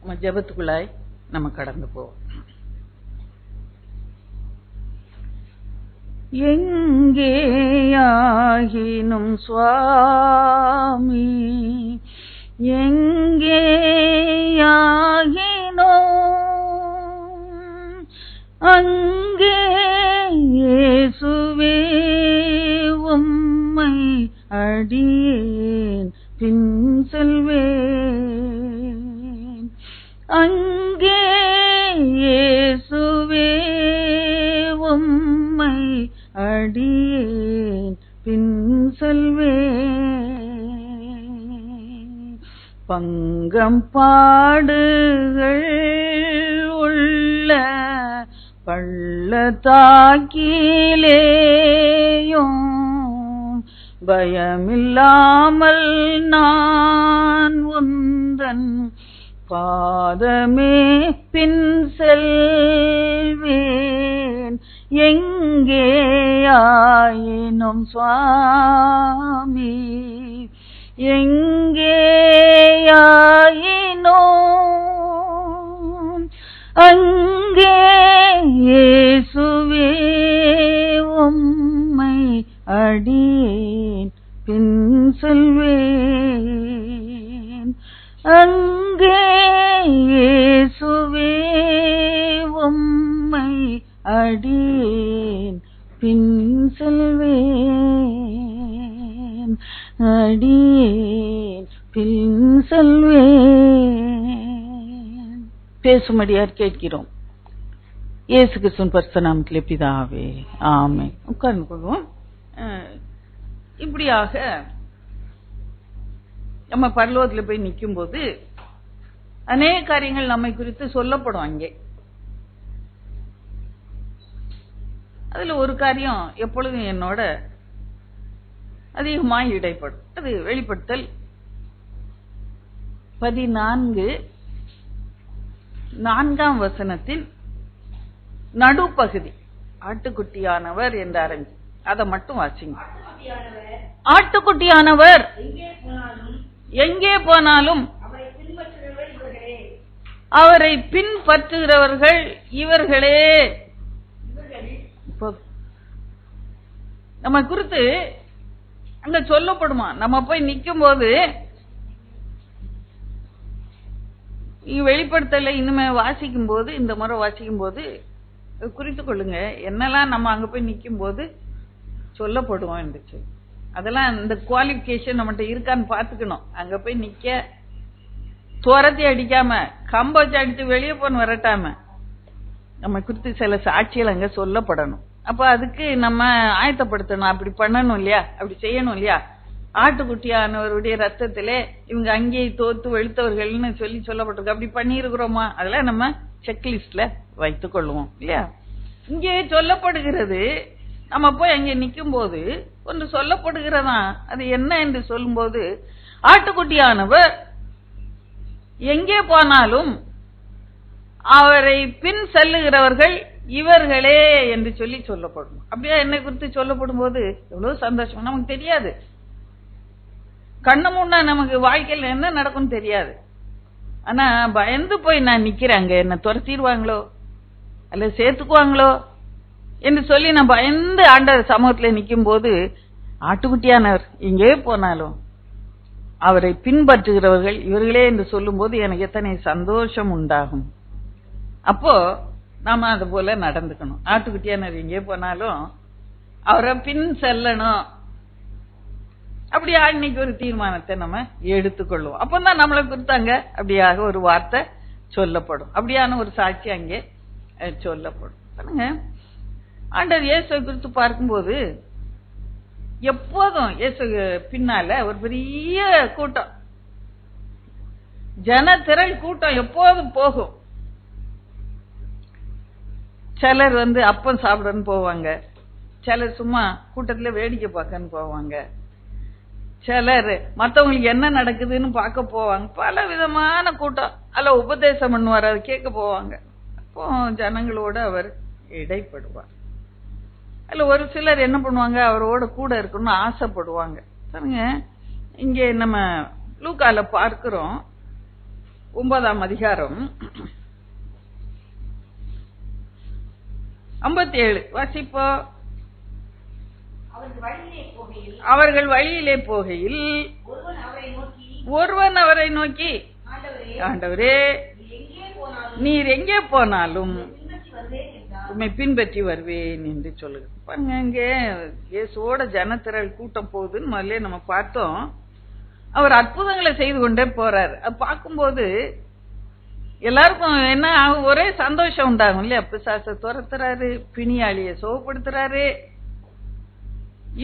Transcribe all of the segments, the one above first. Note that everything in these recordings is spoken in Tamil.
நம்ம ஜெபத்துக்குள்ளாய் நம்ம கடந்து போவோம். எங்கேயாகினும் சுவாமி, எங்கேயாகினும் அங்கே இயேசுவே உம்மை அடியேன் பின் செல்வேன். அங்கே இயேசுவே உம்மை அடியேன் பின் செல்வேன். பங்கம் பாடுகள் உள்ள பள்ளத்தாக்கிலேயும் பயமில்லாமல் நான் உந்தன் பாதமே பின் செல்வேன். எங்கேயாயினும் சுவாமி, எங்கேயாயினும் அங்கே இயேசுவே உம்மை அடியேன் பின் செல்வேன். அங்கே இயேசுவே உம்மை அடியேன் பின் செல்வேன். அடியேன் பின் செல்வேன். பேசும்படியார் கேட்கிறோம். இயேசு கிறிஸ்துவின் பரிசுத்த நாமத்திலே பிதாவே, ஆமென். உட்கார்ந்து கொள்வோம். இப்படியாக நம்ம பரலோகத்துல போய் நிற்கும் போது அநேக காரியங்கள் நம்மை குறித்து சொல்லப்படும். அங்கே அதுல ஒரு காரியம் எப்பொழுதும் என்னோட அதிகமாய் இடைப்படும். அது வெளிப்படுத்தல் 14:4 நடுப்பகுதி. ஆட்டுக்குட்டியானவர் என்று ஆரம்பி அதை மட்டும் வாசிங்க. ஆட்டுக்குட்டியானவர் எங்கே போனாலும் அவரை பின்பற்றுகிறவர்கள் இவர்களே. நம்ம குறித்து அங்க சொல்லப்படுமா? நம்ம போய் நிக்கும் போது வெளிப்படுத்தல இனிமே வாசிக்கும் போது, இந்த முறை வாசிக்கும் போது குறித்து கொள்ளுங்க என்னெல்லாம் நம்ம அங்க போய் நிக்கும் போது சொல்லப்படுவோம் என்று சொல்லி. அதெல்லாம் இந்த குவாலிபிகேஷன் நம்மகிட்ட இருக்கான்னு பாத்துக்கணும். அங்க போய் நிக்க துரத்தி அடிக்காம கம்ப வச்சு அடித்து வெளியே போன்னு வரட்டாம நம்ம குறித்து சில சாட்சிகள் அங்க சொல்லப்படணும். அப்ப அதுக்கு நம்ம ஆயத்தப்படுத்தணும். அப்படி பண்ணணும் இல்லையா? அப்படி செய்யணும் இல்லையா? ஆட்டுக்குட்டியானவருடைய ரத்தத்திலே இவங்க அங்கேயே தோத்து வெளுத்தவர்கள்னு சொல்லி சொல்லப்பட்டிருக்கு. அப்படி பண்ணிருக்கிறோமா? அதெல்லாம் நம்ம செக்லிஸ்ட்ல வைத்துக் கொள்வோம் இல்லையா? இங்கே சொல்லப்படுகிறது. நம்ம போய் அங்கே நிற்கும் போது ஒன்று சொல்லப்படுகிறதா. அது என்ன என்று சொல்லும் போது, ஆட்டுக்குட்டியானவர் எங்கே போனாலும் அவரை பின் செல்லுகிறவர்கள் இவர்களே என்று சொல்லி சொல்லப்படும். அப்படியே என்னை குறித்து சொல்லப்படும் போது எவ்வளவு சந்தோஷம். நமக்கு தெரியாது, கண்ணு முன்னா நமக்கு வாழ்க்கையில் என்ன நடக்கும் தெரியாது. ஆனா பயந்து போய் நான் நிக்கிறேன், அங்க என்ன துரத்திடுவாங்களோ அல்ல சேர்த்துக்குவாங்களோ என்று சொல்லி நான் பயந்து ஆண்டவர் சமூகத்தில் நிற்கும் போது, ஆட்டுக்குட்டியானவர் எங்கே போனாலும் அவரை பின்பற்றுகிறவர்கள் இவர்களே என்று சொல்லும் போது எனக்கு எத்தனை சந்தோஷம் உண்டாகும். அப்போ நாம அது போல நடந்துக்கணும். ஆட்டுக்குட்டியானவர் எங்கே போனாலும் அவரை பின் செல்லணும். அப்படியா இன்னைக்கு ஒரு தீர்மானத்தை நம்ம எடுத்துக்கொள்வோம். அப்பதான் நம்மளை குறித்தாங்க அப்படியாக ஒரு வார்த்தை சொல்லப்படும். அப்படியான ஒரு சாட்சி அங்கே சொல்லப்படும். பாருங்க, ஆண்டவர் இயேசுவை குறித்து பார்க்கும்போது எப்போதும் இயேசு பின்னால ஒரு பெரிய கூட்டம், ஜனத்திரள் கூட்டம் எப்போதும் போகும். சிலர் அப்பம் சாப்பிடன்னு போவாங்க, சிலர் சும்மா கூட்டத்துல வேடிக்கை பார்க்கன்னு போவாங்க, சிலர் மற்றவங்களுக்கு என்ன நடக்குதுன்னு பார்க்க போவாங்க. பல விதமான கூட்டம். அல்ல உபதேசம் பண்ணுவார், அதை கேட்க போவாங்க. அப்போ ஜனங்களோட அவர் இடைப்படுவார். அல்ல ஒரு சிலர் என்ன பண்ணுவாங்க, அவரோட கூட இருக்கணும்னு ஆசைப்படுவாங்க. பாருங்க, இங்கே நம்ம லூக்கால பார்க்கிறோம், 9ஆம் அதிகாரம் 57 வாசிப்போ. அவர்கள் வழியிலே போகையில் ஒருவன் அவரை நோக்கி, ஆண்டவரே, நீர் எங்கே போனாலும் உம்மை பின்பற்றி வருவேன் என்று சொல்லுங்க. பாருங்க, இங்க இயேசுவோட ஜனத்திரள் கூட்டம் போகுதுன்னு முதல்ல நம்ம பார்த்தோம். அவர் அற்புதங்களை செய்து கொண்டே போறாரு. அது பார்க்கும்போது எல்லாருக்கும் என்ன ஒரே சந்தோஷம் உண்டாகும் இல்லையா? பிசாசை துரத்துறாரு, பிணியாளியை சுகப்படுத்துறாரு,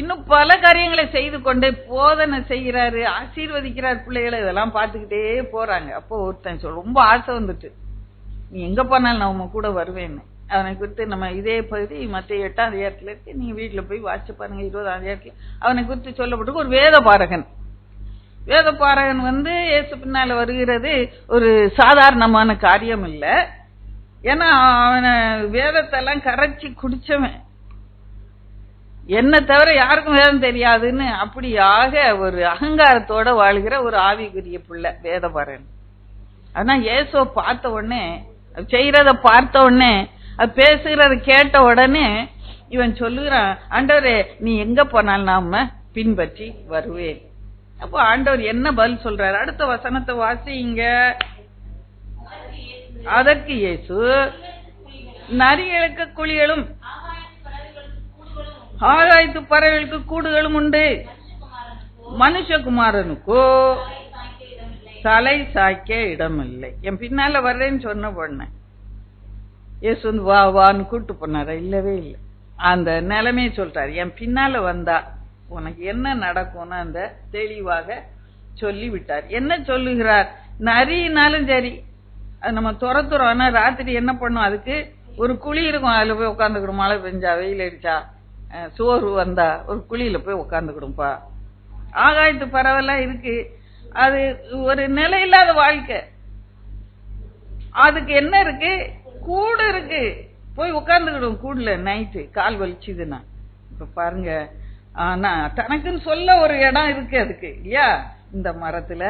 இன்னும் பல காரியங்களை செய்து கொண்டே போதனை செய்கிறாரு, ஆசீர்வதிக்கிறார் பிள்ளைகளை. இதெல்லாம் பார்த்துக்கிட்டே போறாங்க. அப்போ ஒருத்தன் ரொம்ப ஆசை வந்துட்டு, நீ எங்க போனாலும் நான் உங்க கூட வருவேன்னு. அவனை குறித்து நம்ம இதே பகுதி மத்திய 8ஆம் அதிகாரத்துல இருக்கு, நீங்க வீட்டுல போய் வாசிச்சு பாருங்க. 20ஆம் அதிகாரத்துல அவனை குறித்து சொல்லப்பட்டு ஒரு வேத பாரகன். வேத பாரகன் இயேசு பின்னால வருகிறது ஒரு சாதாரணமான காரியம் இல்ல. ஏன்னா அவனை வேதத்தெல்லாம் கரைச்சி குடிச்சவன், என்ன தவிர யாருக்கும் வேதம் தெரியாதுன்னு அப்படியாக ஒரு அகங்காரத்தோட வாழ்கிற ஒரு ஆவிக்குரிய பிள்ளை வேத பாரகன். ஆனா இயேசுவை பார்த்த உடனே, செய்யறத பார்த்த உடனே, அது பேசுகிறத கேட்ட உடனே இவன் சொல்லுகிறான், ஆண்டவரே, நீ எங்க போனாலும் நாம பின்பற்றி வருவேன். அப்போ ஆண்டவர் என்ன பதில் சொல்றாரு? அடுத்த வசனத்தை வாசிங்க. அதற்கு இயேசு, நரிகளுக்கு குழிகளும் ஆகாயத்து பறவைகளுக்கு கூடுகளும் உண்டு, மனுஷகுமாரனுக்கோ தலை சாய்க்க இடமில்லை. என் பின்னால வர்றேன்னு சொன்ன பொண்ணு இயேசு வா வான்னு கூட்டு போனாரா? இல்லவே இல்லை. அந்த நிலைமையை சொல்றாரு. என் பின்னால வந்தா உனக்கு என்ன நடக்கும்னு அந்த தெளிவாக சொல்லி விட்டார். என்ன சொல்லுகிறார்? நரினாலும் சரி, அது நம்ம துரத்துறோம். ராத்திரி என்ன பண்ணும்? அதுக்கு ஒரு குழி இருக்கும், அதுல போய் உட்காந்துக்கிடும். மழை பெஞ்சா, வெயில் அடிச்சா, சோறு வந்தா ஒரு குழியில போய் உட்காந்துக்கிடும்பா. ஆகாயத்து பறவைலாம் இருக்கு, அது ஒரு நிலை இல்லாத வாழ்க்கை. அதுக்கு என்ன இருக்கு? கூடு இருக்கு, போய் உட்காந்துக்கிடும் கூடுல. நைட்டு கால் வலிச்சுதுன்னா. இப்ப பாருங்க, ஆனா தனக்குன்னு சொல்ல ஒரு இடம் இருக்கு அதுக்கு இல்லையா? இந்த மரத்துல,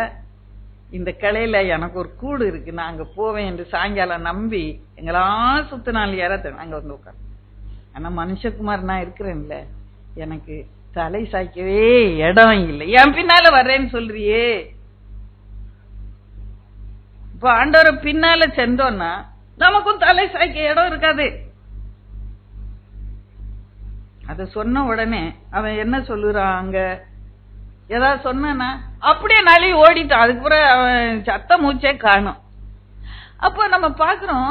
இந்த கிளையில எனக்கு ஒரு கூடு இருக்கு, நான் அங்க போவேன் என்று சாயங்காலம் நம்பி எங்கெல்லாம் சுத்தினாலும் யாராவது அங்க வந்து உட்காந்து. ஆனா மனுஷகுமார் நான் இருக்கிறேன்ல, எனக்கு தலை சாய்க்கவே இடம் இல்லை. என் பின்னால வர்றேன்னு சொல்றியே. இப்ப ஆண்டவரை பின்னால சென்றோம்னா நமக்கும் தலை சாய்க்க இடம் இருக்காது. அத சொன்ன உடனே அவன் என்ன சொல்லுறான்? அங்க ஏதாவது சொன்னா அப்படியே நலி ஓடிட்டான். அதுக்கப்புறம் அவன் சத்த மூச்சே காணும். அப்ப நம்ம பாக்குறோம்,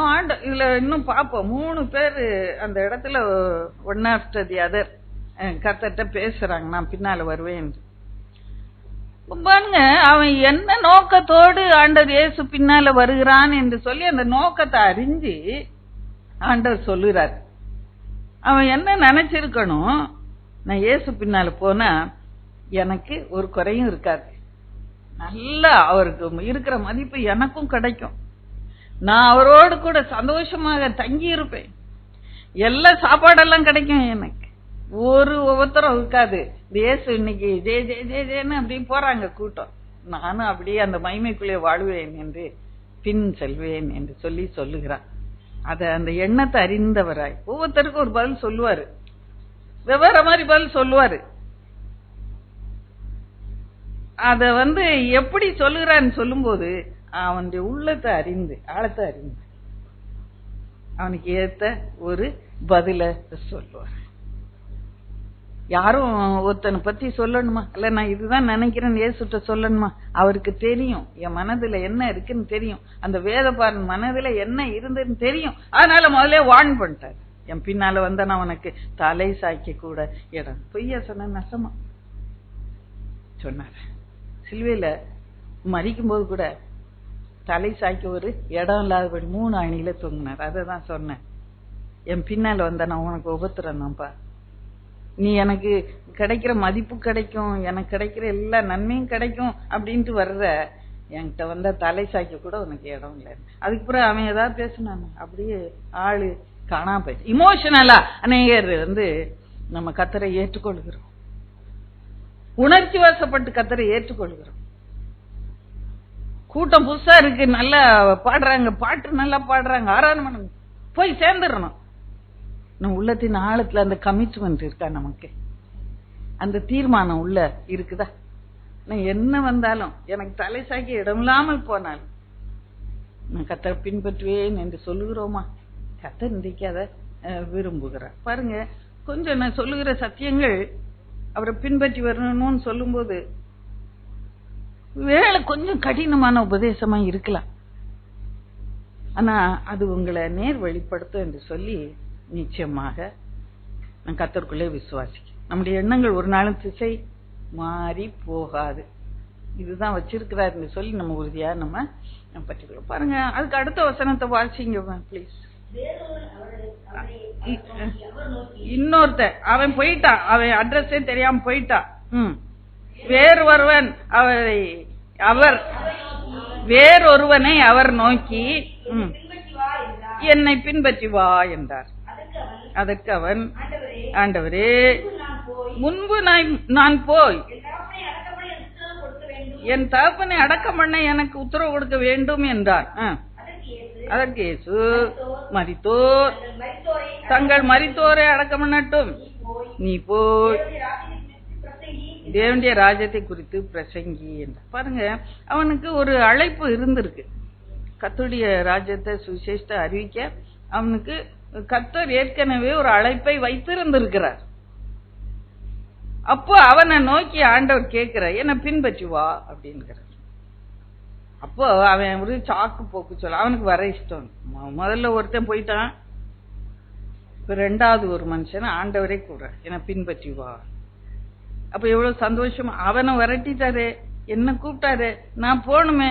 இதுல இன்னும் பாப்போம், 3 பேரு அந்த இடத்துல ஒன் ஆஃப்டர் தி அதர் கர்த்தர்ட்ட பேசுறாங்க, நான் பின்னால வருவேன். பாருங்க, அவன் என்ன நோக்கத்தோடு ஆண்டவர் இயேசு பின்னால வருகிறான் என்று சொல்லி அந்த நோக்கத்தை அறிஞ்சு ஆண்டவர் சொல்லுறார். அவன் என்ன நினைச்சிருக்கணும்? நான் இயேசு பின்னால போனா எனக்கு ஒரு குறையும் இருக்காது, நல்லா அவருக்கு இருக்கிற மதிப்பு எனக்கும் கிடைக்கும், நான் அவரோடு கூட சந்தோஷமாக தங்கி இருப்பேன், எல்லா சாப்பாடெல்லாம் கிடைக்கும், எனக்கு ஒரு ஒவ்வொருத்தரும் இருக்காது. இயேசு இன்னைக்கு ஜே ஜே ஜே ஜேன்னு அப்படி போறாங்க கூட்டம், நானும் அப்படியே அந்த மகிமைக்குள்ளே வாழ்வேன் என்று பின் செல்வேன் என்று சொல்லி சொல்லுகிறான். அத அந்த எண்ணத்தை அறிந்தவராய் ஒவ்வொருத்தருக்கும் ஒரு பதில் சொல்லுவாரு, வெவ்வேறு மாதிரி பதில் சொல்லுவாரு. அத எப்படி சொல்லுகிறான்னு சொல்லும் போது அவனுடைய உள்ளத்தை அறிந்து, ஆழத்தை அறிந்து அவனுக்கு ஏத்த ஒரு பதில சொல்லுவார். யாரும் ஒருத்தனை பத்தி சொல்லணுமா? இல்ல நான் இதுதான் நினைக்கிறேன் இயேசுட்ட சொல்லணுமா? அவருக்கு தெரியும் என் மனதுல என்ன இருக்குன்னு தெரியும், அந்த வேதபாரன் மனதுல என்ன இருந்துன்னு தெரியும். அதனால முதல்ல வார்ன் பண்ணிட்டார், என் பின்னால வந்தா உனக்கு தலை சாய்க்க கூட இடம். பொய்யா சொன்ன நசமா சொன்னார். சிலுவையில மறிக்கும் போது கூட தலை சாய்க்க ஒரு இடம் இல்லாதபடி 3 அணியில தொங்கினார். அததான் சொன்னேன், என் பின்னால வந்தா நான் உனக்கு உபத்திரம்ப்பா, நீ எனக்கு கிடைக்கிற மதிப்பு கிடைக்கும், எனக்கு கிடைக்கிற எல்லா நன்மையும் கிடைக்கும் அப்படின்ட்டு வர்ற, என்கிட்ட வந்தா தலை சாய்க்க கூட உனக்கு இடம் இல்லை. அதுக்கப்புறம் அவன் ஏதாவது பேசினான், அப்படியே ஆளு காணாம போயிடுச்சு. இமோஷனலா அநேகர் நம்ம கர்த்தரை ஏற்றுக்கொள்கிறோம், உணர்ச்சி வசப்பட்டு கர்த்தரை ஏற்றுக்கொள்கிறோம், கூட்டம் புதுசா இருக்கு, நல்லா பாடுறாங்க, பாட்டு நல்லா பாடுறாங்க, ஆராதனை போய் சேர்ந்துடணும். நம்ம உள்ளத்தின் ஆழத்துல அந்த கமிட்மெண்ட் இருக்கா, நமக்கு அந்த தீர்மானம் உள்ள இருக்குதா? நான் என்ன வந்தாலும் எனக்கு தலை சாக்கி இடமில்லாமல் போனாலும் நான் கர்த்தரை பின்பற்றுவேன் என்று சொல்லுகிறோமா? கர்த்தர் இன்றைக்கு அதை விரும்புகிறார். பாருங்க, கொஞ்சம் நான் சொல்லுகிற சத்தியங்கள் அவரை பின்பற்றி வரணும்னு சொல்லும் போது வேலை கொஞ்சம் கடினமான உபதேசமா இருக்கலாம், ஆனா அது உங்களை நேர் வழிபடுத்தும் என்று சொல்லி நிச்சயமாக நான் கர்த்தருக்குள்ளே விசுவாசிக்கிறேன். நம்முடைய எண்ணங்கள் ஒரு நாளும் திசை மாறி போகாது, இதுதான் வச்சிருக்கிறார் என்று சொல்லி நம்ம உறுதியா நம்ம பற்றிக்கிறோம். பாருங்க, அதுக்கு அடுத்த வசனத்தை வாசிங்க ப்ளீஸ். இன்னொருத்த அவன் போயிட்டான், அவன் அட்ரஸே தெரியாம போயிட்டான். வேறொருவனை அவர் நோக்கி என்னை பின்பற்றி வா என்றார். அதற்கு அவன், ஆண்டவரே, முன்பு நான் போய் என் தகப்பனை அடக்கம் பண்ண எனக்கு உத்தரவு கொடுக்க வேண்டும் என்றார். அதற்கு இயேசு, மரித்தோர் தங்கள் மரித்தோரை அடக்கம் பண்ணட்டும், நீ போய் தேவனுடைய ராஜ்யத்தை குறித்து பிரசங்கி என்றார். பாருங்க, அவனுக்கு ஒரு அழைப்பு இருந்திருக்கு, கர்த்தருடைய ராஜ்யத்தை சுவிசேஷத்தை அறிவிக்க அவனுக்கு கர்த்தர் ஏற்கனவே ஒரு அழைப்பை வைத்திருந்திருக்கிறார். அப்போ அவனை நோக்கி ஆண்டவர் கேட்கிறார், என்ன பின்பற்றி வா அப்படின்கிறார். அப்போ அவன் ஒரு சாக்கு போக்கு சொல்ல, அவனுக்கு வர இஷ்டம். முதல்ல ஒருத்தன் போயிட்டான், இப்ப ரெண்டாவது ஒரு மனுஷன் ஆண்டவரே கூட என்ன பின்பற்றி வா. அப்ப எவ்வளவு சந்தோஷம், அவனை விரட்டிட்டாரு, என்ன கூப்பிட்டாரு, நான் போகணுமே,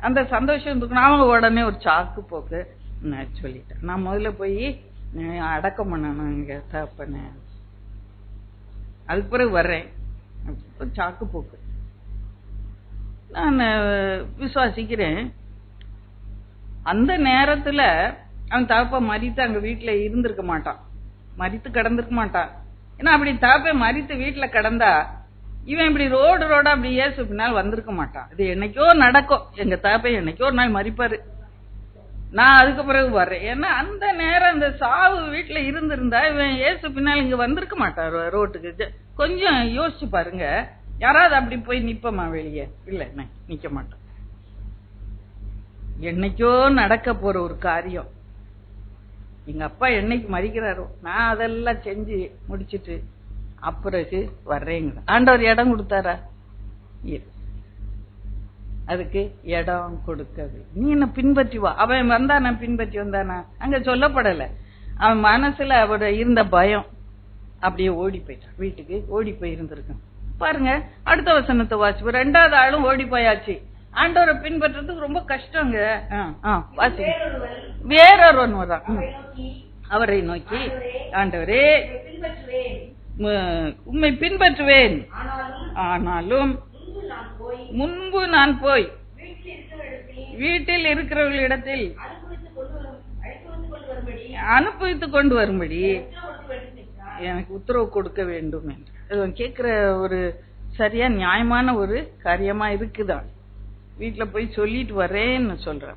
அந்த சந்தோஷம் இருக்கணும். அவங்க உடனே ஒரு சாக்கு போக்கு நான் சொல்லிட்டேன், நான் முதல்ல போய் அடக்கம் பண்ணணும் இங்க தகப்பன, அதுக்கு பிறகு வர்றேன். சாக்கு போக்கு. நான் விசுவாசிக்கிறேன் அந்த நேரத்துல அவன் தகப்ப மரித்து அங்க வீட்டுல இருந்திருக்க மாட்டான், மரித்து கிடந்திருக்க மாட்டான். ஏன்னா அப்படி தகப்ப மரித்து வீட்டுல கிடந்தா இவன் இப்படி ரோடா அப்படி ஏசு பின்னால் வந்திருக்க மாட்டான். இது என்னைக்கோ நடக்கும், எங்க தகப்ப என்னைக்கோ ஒரு நாள் மரிப்பாரு, நான் அதுக்கு பிறகு வர்றேன். ஏன்னா அந்த நேரம் அந்த சாவு வீட்டுல இருந்திருந்தா இவன் ஏசு பின்னால் இங்க வந்திருக்க மாட்டான் ரோட்டுக்கு. கொஞ்சம் யோசிச்சு பாருங்க, யாராவது அப்படி போய் நிப்பமா வெளியே? இல்ல, நிக்க மாட்டோம். என்னைக்கோ நடக்க போற ஒரு காரியம், எங்க அப்பா என்னைக்கு மறிக்கிறாரோ நான் அதெல்லாம் செஞ்சு முடிச்சிட்டு அப்புறகு வர்றேங்க. ஆண்டவர் இடம் கொடுத்தாரா? அதுக்கு இடம் கொடுக்கது. நீ என்ன பின்பற்றி வா. அவன் வந்தானா பின்பற்றி வந்தானா? அங்க சொல்லப்படல. அவன் மனசுல அவட இருந்த பயம் அப்படியே ஓடி போயிட்டான், வீட்டுக்கு ஓடி போய் இருந்திருக்கான். பாருங்க, அடுத்த வசனத்தை வாசி. ரெண்டாவது ஆளும் ஓடி போயாச்சு. ஆண்டவரை பின்பற்றதுக்கு ரொம்ப கஷ்டங்க. வாசி. வேறொருவன் வர்றான், அவரை நோக்கி, ஆண்டவரே உம்மை பின்பற்றுவேன், ஆனாலும் முன்பு நான் போய் வீட்டில் இருக்கிறவர்களிடத்தில் அனுப்பித்துக் கொண்டு வரும்படி எனக்கு உத்தரவு கொடுக்க வேண்டும் என்று கேட்கிற ஒரு சரியா நியாயமான ஒரு காரியமா இருக்குதான். வீட்டுல போய் சொல்லிட்டு வரேன்னு சொல்ற.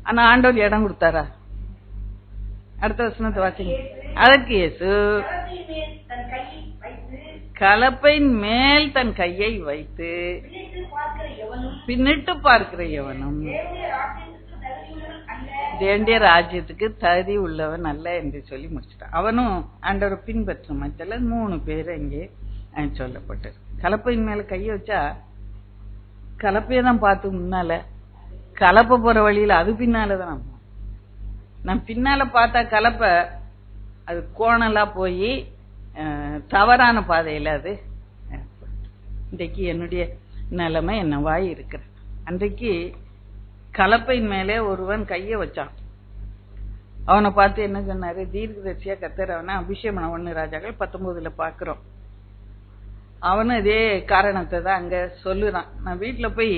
ஆனா ஆண்டவர் இடம் கொடுத்தாரா? அடுத்த வசனத்தை வாசிங்க. அதற்கு இயேசு கலப்பையின் மேல் தன் கையை வைத்து பின்னிட்டு பார்க்கிற எவனும் தேவனுடைய ராஜ்யத்துக்கு தகுதி உள்ளவன் அல்ல என்று சொல்லி முடிச்சுட்டான். அவனும் ஆண்டவரை பின்பற்றும் மத்தில 3 பேர் இங்கே சொல்லப்பட்டது. கலப்பையின் மேல கையை வச்சா கலப்பையதான் பார்த்து முன்னால, கலப்பை போற வழியில அது பின்னாலதான் நான் பின்னால பார்த்தா கலப்பை அது கோணலா போய் தவறான பாதையில அது. இன்றைக்கு என்னுடைய நிலைமை என்னவாய் இருக்கிற, அன்றைக்கு கலப்பையின் மேலே ஒருவன் கைய வச்சான். அவனை பார்த்து என்ன சொன்னாரு? தீர்க்கதரிசியா கர்த்தர் அவனை அபிஷேகம் பண்ண 1 ராஜாக்கள் 19 பாக்குறோம். அவனும் இதே காரணத்தை தான் அங்க சொல்லுறான். நான் வீட்டுல போய்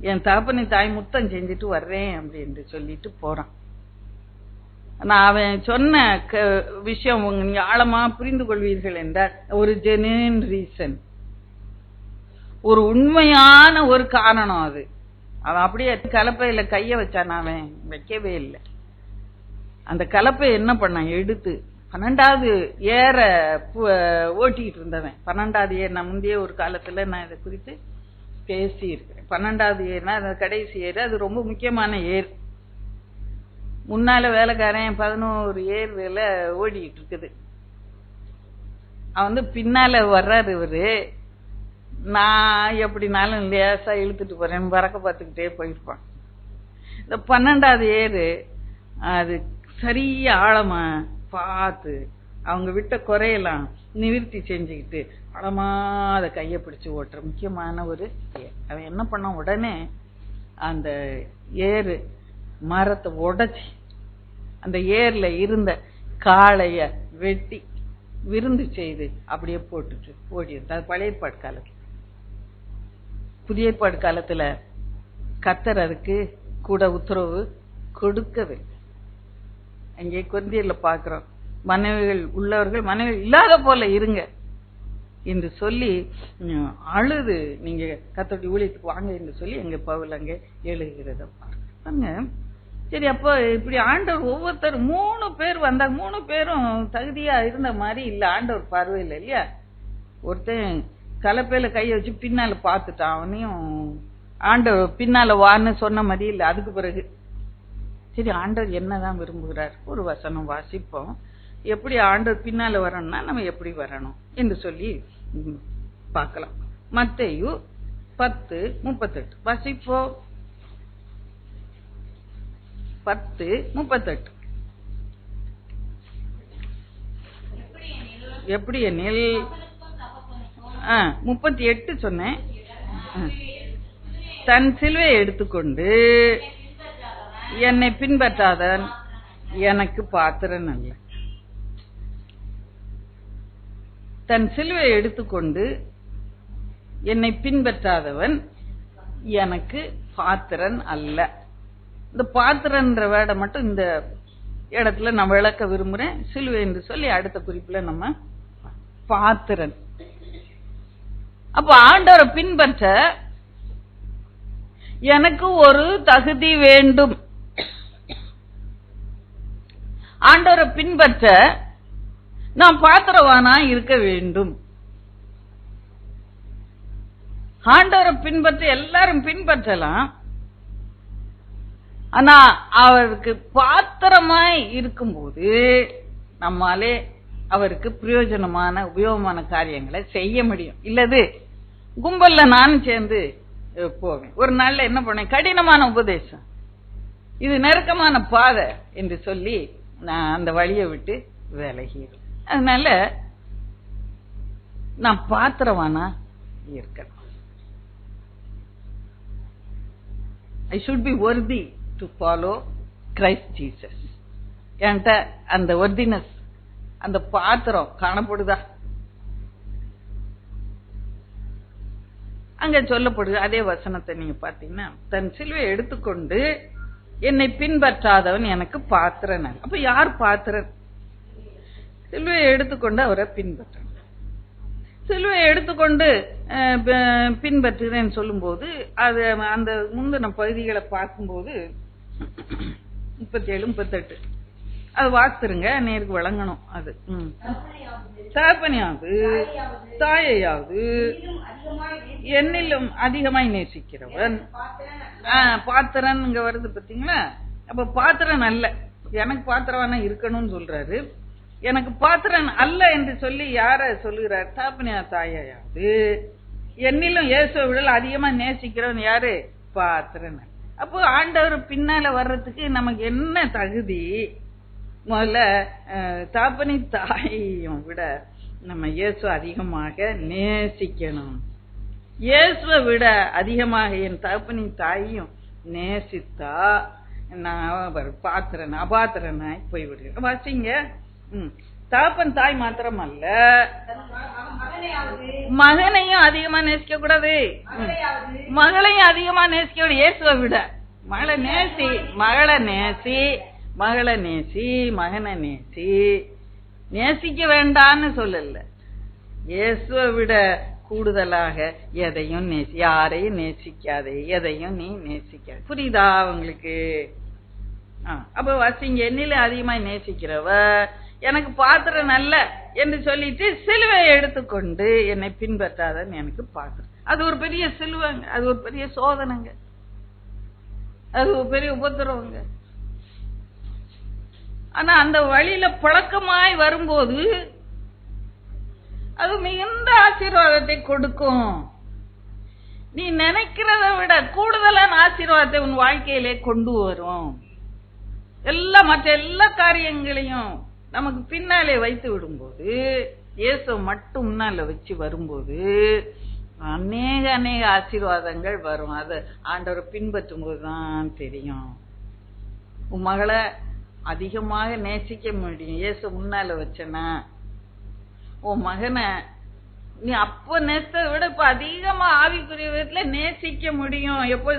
என் தகப்பனை தாய் முத்தம் செஞ்சுட்டு வர்றேன் அப்படின்னு சொல்லிட்டு போறான். நான் அவன் சொன்ன விஷயம் நீங்க ஆழமா புரிந்து கொள்வீர்கள் என்றால், ஒரு ஜெனுவின் ரீசன், ஒரு உண்மையான ஒரு காரணம். அது அவன் அப்படியே கலப்பையில கைய வச்சான், அவன் வைக்கவே இல்லை. அந்த கலப்பை என்ன பண்ணான், எடுத்து 12வது ஏற ஓட்டிட்டு இருந்தவன். 12வது ஏர் நான் முந்தைய ஒரு காலத்துல நான் இதை குறித்து பேசி இருக்கிறேன். 12வது ஏர்னா அந்த கடைசி ஏர், அது ரொம்ப முக்கியமான ஏர். முன்னால வேலைக்காரன் 11 ஏர் வேலை ஓடிட்டு இருக்குது. அவன் பின்னால வர்றாரு. இவரு நான் எப்படினாலும் லேசா இழுத்துட்டு போறேன், பறக்க பார்த்துக்கிட்டே போயிருப்பான். இந்த 12வது ஏரு அது சரியா ஆழமா பார்த்து அவங்க விட்ட குறையெல்லாம் நிவர்த்தி செஞ்சுக்கிட்டு ஆழமா அதை கையை பிடிச்சு ஓட்டுற முக்கியமான ஒரு ஏர். அவன் என்ன பண்ணான், உடனே அந்த ஏரு மரத்தை உடைச்சி அந்த ஏர்ல இருந்த காளைய வெட்டி விருந்து செய்து அப்படியே போட்டுட்டு ஓடிடுது. அது பழைய ஏற்பாடு காலத்துல. புதிய ஏற்பாடு காலத்துல கர்த்தர் அதுக்கு கூட உத்தரவு கொடுக்கவில்லை. அங்கே கொரிந்தியர்ல பாக்குறோம், மனைவிகள் உள்ளவர்கள் மனைவிகள் இல்லாத போல இருங்க என்று சொல்லி அழுது நீங்க கர்த்தருடைய ஊழியத்துக்கு வாங்க என்று சொல்லி எங்க பவுல் அங்கே எழுதுகிறத பாருங்க. சரி, அப்போ இப்படி ஆண்டவர் ஒவ்வொருத்தரும் 3 பேர் வந்தாங்க. 3 பேரும் தகுதியா இருந்த மாதிரி இல்ல ஆண்டவர் பார்வையில் இல்லையா. ஒருத்தன் கலப்பையில கைய வச்சு பின்னால பாத்துட்டான், அவனையும் ஆண்டவர் பின்னால வான்னு சொன்ன மாதிரி இல்ல. அதுக்கு பிறகு சரி ஆண்டவர் என்னதான் விரும்புகிறார், ஒரு வசனம் வாசிப்போம். எப்படி ஆண்டவர் பின்னால வரணும்னா நம்ம எப்படி வரணும் என்று சொல்லி பார்க்கலாம். மத்தேயு 10:38 வாசிப்போம். 10:38 எப்படி எனில் 38 சொன்னேன். தன் சிலுவையை எடுத்துக்கொண்டு என்னை பின்பற்றாதவன் எனக்கு பாத்திரன் அல்ல. தன் சிலுவையை எடுத்துக்கொண்டு என்னை பின்பற்றாதவன் எனக்கு பாத்திரன் அல்ல. இந்த பாத்திரன்ற வேர்டை மட்டும் இந்த இடத்துல நான் விளக்க விரும்புறேன். சிலுவை என்று சொல்லி அடுத்த குறிப்புல நம்ம பாத்திரன். அப்ப ஆண்டவரை பின்பற்ற எனக்கு ஒரு தகுதி வேண்டும். ஆண்டவரை பின்பற்ற நான் பாத்திரவானா இருக்க வேண்டும். ஆண்டவரை பின்பற்ற எல்லாரும் பின்பற்றலாம், ஆனா அவருக்கு பாத்திரமாய் இருக்கும்போது நம்மாலே அவருக்கு பிரயோஜனமான உபயோகமான காரியங்களை செய்ய முடியும். இல்லது கும்பல்ல நானும் சேர்ந்து போவேன். ஒரு நாள்ல என்ன பண்ணேன், கடினமான உபதேசம், இது நெருக்கமான பாதை என்று சொல்லி நான் அந்த வழியை விட்டு விலகிறேன். அதனால நான் பாத்திரவானா இருக்கணும். I should be worthy to follow Christ Jesus. என்கிட்ட அந்த worthiness, அந்த பாத்திரம் காணப்படுதா? அங்க சொல்லப்படுது அதே வசனத்தை நீங்க பாத்தீங்கன்னா, தன் சிலுவையை எடுத்துக்கொண்டு என்னை பின்பற்றாதவன் எனக்கு பாத்திரன். அப்ப யார் பாத்திரன்? சிலுவையை எடுத்துக்கொண்டு அவரை பின்பற்ற. சிலுவையை எடுத்துக்கொண்டு பின்பற்றுகிறேன்னு சொல்லும் போது அது அந்த முந்தின பகுதிகளை பார்க்கும்போது 37, 38 அது வாசிருங்க, நேருக்கு வழங்கணும். அது தகப்பனையாவது தாயையாவது என்னிலும் அதிகமாய் நேசிக்கிறவன் பாத்திரன் இங்க வருது பாத்தீங்களா. அப்ப பாத்திரன் அல்ல, எனக்கு பாத்திரவானா இருக்கணும்னு சொல்றாரு. எனக்கு பாத்திரன் அல்ல என்று சொல்லி யார சொல்லுகிறார்? தகப்பனையா தாயாவது என்னிலும் இயேசுவை விட அதிகமா நேசிக்கிறவன் யாரு? பாத்திரன். அப்போ ஆண்டவர் பின்னால வர்றதுக்கு நமக்கு என்ன தகுதி? முதல்ல தகப்பனை தாயையும் விட நம்ம இயேசு அதிகமாக நேசிக்கணும். இயேசுவை விட அதிகமாக என் தகப்பனின் தாயையும் நேசித்தா நான் பாத்திரன் அபாத்திரனாய் போய்விடுகிறேன். வாசிங்க. தகப்பன் தாய் மாத்திரம் அல்ல, மகனையும் அதிகமா நேசிக்க கூடாது, மகளையும் அதிகமா நேசிக்க கூடாது. இயேசுவை விட மகளை நேசி, மகளை நேசி, மகளை நேசி, மகனை நேசி. நேசிக்க வேண்டான்னு சொல்லல, இயேசுவை விட கூடுதலாக எதையும் யாரையும் நேசிக்காதே, எதையும் நீ நேசிக்காத. புரியுதா உங்களுக்கு? அப்ப வாசிங்க. என்னில அதிகமாய் நேசிக்கிறவ எனக்கு பாத்திரம் நல்ல என்று சொல்லிட்டு சிலுவையை எடுத்துக்கொண்டு என்னை பின்பற்றாதன்னு எனக்கு பாத்திரம். அது ஒரு பெரிய சிலுவைங்க, அது ஒரு பெரிய சோதனைங்க, அது ஒரு பெரிய உபத்திரவங்க. ஆனா அந்த வழியில பழக்கமாய் வரும்போது அது மிகுந்த ஆசீர்வாதத்தை கொடுக்கும். நீ நினைக்கிறத விட கூடுதலான ஆசீர்வாதத்தை உன் வாழ்க்கையிலே கொண்டு வரும். மற்ற எல்லா காரியங்களையும் நமக்கு பின்னாலே வைத்து விடும்போது, இயேசு மட்டும் முன்னால வச்சு வரும்போது அநேக ஆசீர்வாதங்கள் வரும். அது ஆண்டவரை பின்பற்றும் போதுதான் தெரியும். உன் மகளை அதிகமாக நேசிக்க முடியும் இயேசு முன்னால வச்சனா. உன் மகனை நீ அப்ப நேசத்தை விட இப்ப அதிகமா ஆவிக்குரிய விதத்துல நேசிக்க முடியும். எப்போ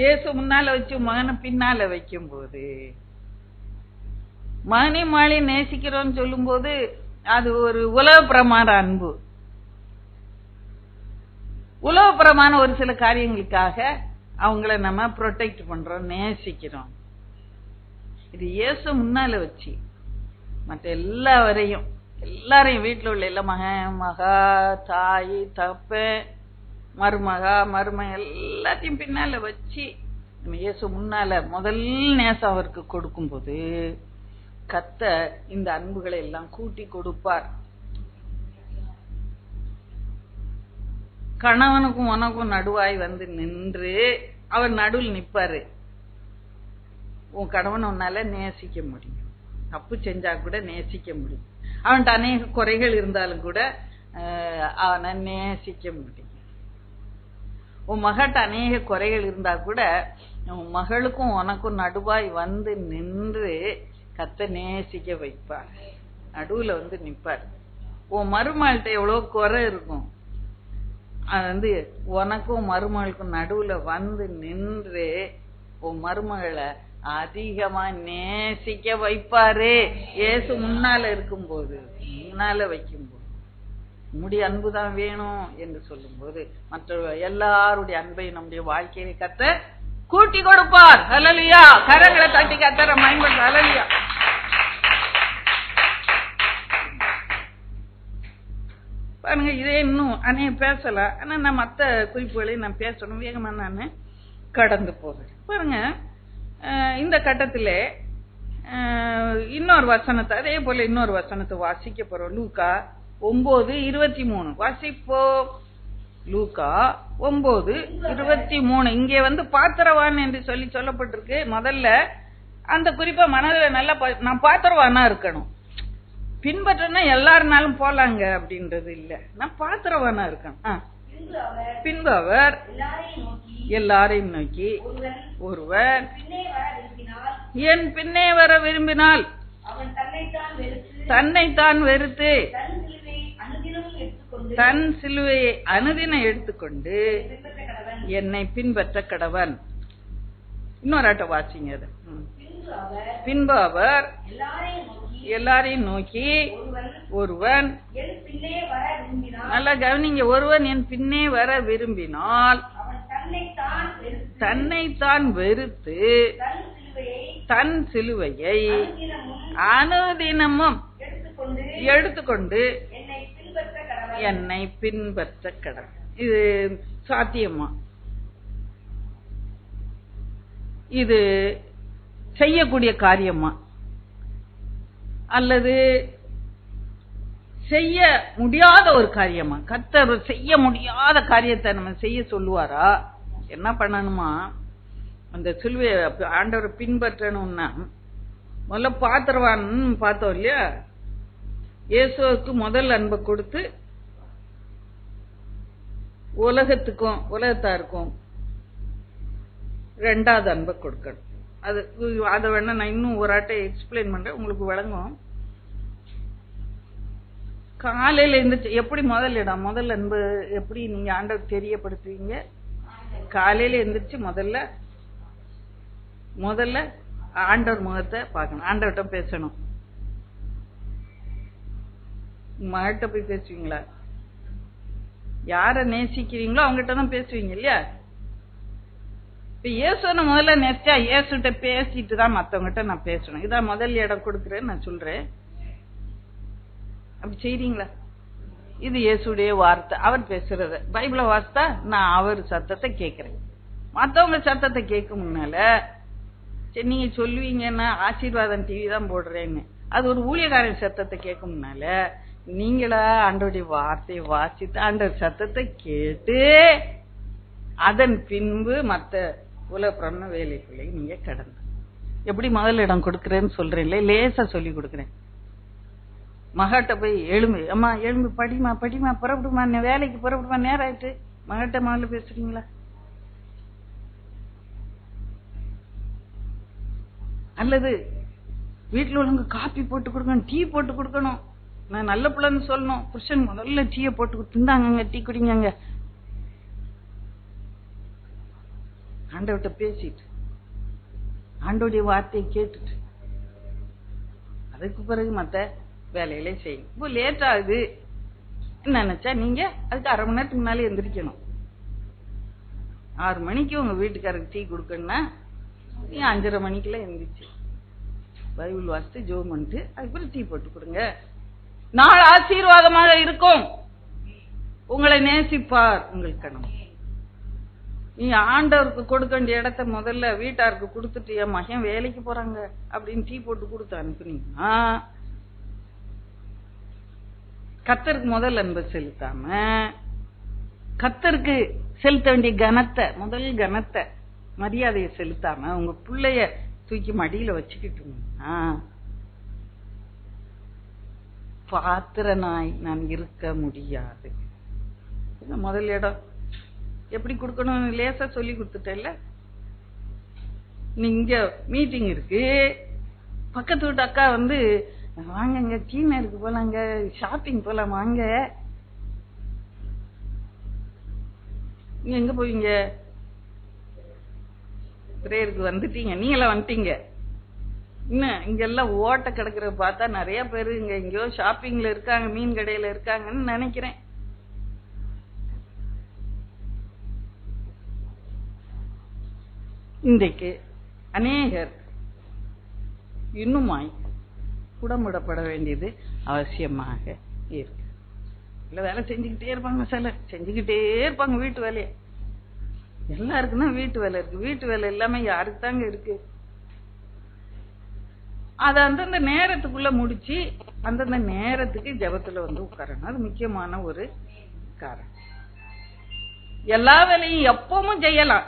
இயேசு முன்னால வச்சு மகனை பின்னால வைக்கும் போது. மகனை மாளி நேசிக்கிறோம்னு சொல்லும் போது அது ஒரு உலக பிரமாண அன்பு. உலகப்புறமான ஒரு சில காரியங்களுக்காக அவங்கள நம்ம ப்ரொடெக்ட் பண்றோம், நேசிக்கிறோம். இது இயேசு முன்னால வச்சு மற்ற எல்லாரையும் வீட்டுல உள்ள எல்லா மகா, தாய், தப்ப, மருமகா, எல்லாத்தையும் பின்னால வச்சு நம்ம இயேசு முன்னால முதல் நேசம் அவருக்கு கொடுக்கும் போது கர்த்தர் இந்த அன்புகளை எல்லாம் கூட்டி கொடுப்பார். கணவனுக்கும் உனக்கும் நடுவாய் வந்து நின்று அவர் நடுவில் நிப்பாரு. உன் கணவன் உன்னால நேசிக்க முடியும், தப்பு செஞ்சா கூட நேசிக்க முடியும். அவன்கிட்ட அநேக குறைகள் இருந்தாலும் கூட அவனை நேசிக்க முடியும். உன் மகிட்ட அநேக குறைகள் இருந்தா கூட உன் மகளுக்கும் உனக்கும் நடுவாய் வந்து நின்று கர்த்தர் நேசிக்க வைப்பார். நடுவுல வந்து நிப்பார். உன் மருமகள்கிட்ட எவ்வளவு குறை இருக்கும், அது உனக்கும் மருமகளுக்கும் நடுவுல வந்து நின்று உன் மருமகளை அதிகமா நேசிக்க வைப்பாரு. இயேசு முன்னால இருக்கும்போது, முன்னால வைக்கும்போது நம்முடைய அன்புதான் வேணும் என்று சொல்லும் போது மற்ற எல்லாருடைய அன்பையும் நம்முடைய வாழ்க்கையை கர்த்தர் கூட்டி கொடுப்பார். ஹல்லேலூயா! கரங்களை தட்டி கர்த்தரை மகிமைப்படுத்து. ஹல்லேலூயா! பாருங்க, இதே இன்னும் அநேக பேசலாம். ஆனா நான் மற்ற குறிப்புகளையும் நான் பேசணும், வேகமா நான் கடந்து போறேன். பாருங்க, இந்த கட்டத்திலே இன்னொரு வசனத்தை, அதே போல இன்னொரு வசனத்தை வாசிக்க போறோம். லூக்கா 9:23 வாசிப்போ. லூக்கா 9:23. இங்கே பாத்திரவான் என்று சொல்லப்பட்டிருக்கு. முதல்ல அந்த குறிப்பா மனதில் நல்லா நான் பாத்திரவானா இருக்கணும். பின்பற்றனா எல்லாருனாலும் போலாங்க அப்படின்றது இல்ல, நான் பாத்திரவானா இருக்கணும். பின்பு அவர் எல்லாரையும் நோக்கி, ஒருவர் என் பின்னே வர விரும்பினால் தன்னைத்தான் வெறுத்து தன் சிலுவையை அனுதினம் எடுத்துக்கொண்டு என்னை பின்பற்ற கடவன். இன்னொரு ஆட்ட வாசிங்க. அது பின்பு அவர் எல்லாரையும் நோக்கி, ஒருவன் நல்லா கவனிங்க, ஒருவன் என் பின்னே வர விரும்பினால் தன்னைத்தான் வெறுத்து தன் சிலுவையை அனுதினமும் எடுத்துக்கொண்டு என்னை பின்பற்ற கடவன். இது சாத்தியமா? இது செய்யக்கூடிய காரியமா அல்லது செய்ய முடியாத ஒரு காரியமா? கர்த்தர் செய்ய முடியாத காரியத்தை நம்ம செய்ய சொல்லுவாரா? என்ன பண்ணணுமா? அந்த சிலுவையை ஆண்டவரை பின்பற்றணும்னா முதல்ல பாத்திரவான் பார்த்தோம் இல்லையா? இயேசுவுக்கு முதல் அன்பை கொடுத்து உலகத்தாருக்கும் ரெண்டாவது அன்பை கொடுக்கணும். அதை வேணா நான் இன்னும் ஒரு ஆட்டை எக்ஸ்பிளைன் பண்றேன், உங்களுக்கு விளங்கும். காலையில எழுந்திரிச்சு எப்படி முதல் அன்பு எப்படி நீங்க ஆண்டவர் தெரியப்படுத்துவீங்க? காலையில எழுந்திரிச்சு முதல்ல ஆண்டவர் முகத்தை பார்க்கணும், ஆண்டவர்கிட்ட பேசணும். மகிட்ட போய் பேசுவீங்களா? யார நேசிக்கிறீங்களோ அவங்ககிட்ட தான் பேசுவீங்க இல்லையா? இப்ப இயேசுன்னு முதல்ல நேசிச்சா இயேசுகிட்ட பேசிட்டு தான் மத்தவங்கிட்ட நான் பேசணும். இதான் முதல் இடம் கொடுக்குறேன்னு நான் சொல்றேன். அப்படி செய்றீங்களா? இது இயேசுடைய வார்த்தை, அவர் பேசுறத. பைபிள வார்த்தை நான் அவர் சத்தத்தை கேட்கிறேன். மத்தவங்க சத்தத்தை கேட்க முன்னால சரி நீங்க சொல்லுவீங்கன்னா ஆசீர்வாதம் டிவி தான் போடுறேன்னு, அது ஒரு ஊழியக்காரன் சத்தத்தை கேட்க முன்னால நீங்களா ஆண்டவருடைய வார்த்தையை வாசித்து ஆண்டவர் சத்தத்தை கேட்டு அதன் பின்பு மத்த உலகப்புறம்னா வேலைக்குள்ளே நீங்க கடந்து எப்படி முதல் இடம் கொடுக்குறேன்னு சொல்றேன், லேசா சொல்லி கொடுக்குறேன். மகாட்ட போய் எழும்பு, அம்மா எழும்பு, படிமா படிமா, புறப்படுமா, வேலைக்கு புறப்படுமா, நேரம் ஆயிட்டு, மகாட்ட முதல்ல பேசுறீங்களா? அல்லது வீட்டுல உள்ளவங்க காப்பி போட்டு கொடுக்கணும், டீ போட்டு கொடுக்கணும், நான் நல்ல பிள்ளைன்னு சொல்லணும், புருஷன் முதல்ல டீயை போட்டு கொடுத்துருந்தாங்க, டீ குடிங்க, ஆண்டவர்கிட்ட பேசிட்டு ஆண்டோடைய வார்த்தையை கேட்டுட்டு அதுக்கு பிறகு மத்த வேலையிலே செய்யும். இப்போ லேட் ஆகுது நினைச்சா நீங்க அதுக்கு அரை மணி நேரத்துக்கு முன்னாலே எந்திரிக்கணும். 6 மணிக்கு உங்க வீட்டுக்காரருக்கு டீ கொடுக்கணும்னா நீ 5:30 மணிக்கெல்லாம் எந்திரிச்சு பைபிள் வாசித்து ஜெபம் பண்ணிட்டு அதுக்கப்புறம் டீ போட்டு கொடுங்க. நாள் ஆசீர்வாதமாக இருக்கும். உங்களை நேசிப்பார் உங்கள் கணவன். நீ ஆண்டவருக்கு கொடுக்க வேண்டிய இடத்த முதல்ல வீட்டாருக்கு கொடுத்துட்டு என் மகன் வேலைக்கு போறாங்க அப்படின்னு டீ போட்டு கொடுத்து அனுப்புனீங்கன்னா கர்த்தருக்கு முதல் அன்பை செலுத்தாம கர்த்தருக்கு செலுத்த வேண்டிய கனத்தை, முதல் கனத்தை, மரியாதையை செலுத்தாம உங்க பிள்ளைய தூக்கி மடியில வச்சுக்கிட்டீங்கன்னா பாத்திரனாய் நான் இருக்க முடியாது. முதல் இடம் எப்படி கொடுக்கணும் லேசா சொல்லி கொடுத்துட்டேன்ல. நீங்க மீட்டிங் இருக்கு, பக்கத்து வீட்டு அக்கா வந்து வாங்க டீ நேருக்கு போலாங்க, ஷாப்பிங் போலாம் வாங்க. நீங்க எங்க போவீங்க? பிரேயருக்கு வந்துட்டீங்க, நீங்களா வந்துட்டீங்க. இன்னும் இங்க எல்லாம் ஓட்ட கிடக்குற பார்த்தா நிறைய பேரு இங்க எங்கயோ ஷாப்பிங்ல இருக்காங்க, மீன் கடையில இருக்காங்கன்னு நினைக்கிறேன். இன்றைக்கு அநேகர் இன்னுமாய் குடமுடப்பட வேண்டியது அவசியமாக இருக்கு. இல்ல வேலை செஞ்சுக்கிட்டே இருப்பாங்க, சிலர் செஞ்சுக்கிட்டே இருப்பாங்க வீட்டு வேலைய. எல்லாருக்குன்னா வீட்டு வேலை இருக்கு. வீட்டு வேலை எல்லாமே யாருக்கு தாங்க இருக்கு? அத அந்தந்த நேரத்துக்குள்ள முடிச்சு அந்தந்த நேரத்துக்கு ஜெபத்துல வந்து உட்காரணும். அது முக்கியமான ஒரு காரணம். எல்லா வேலையும் எப்பவும் செய்யலாம்.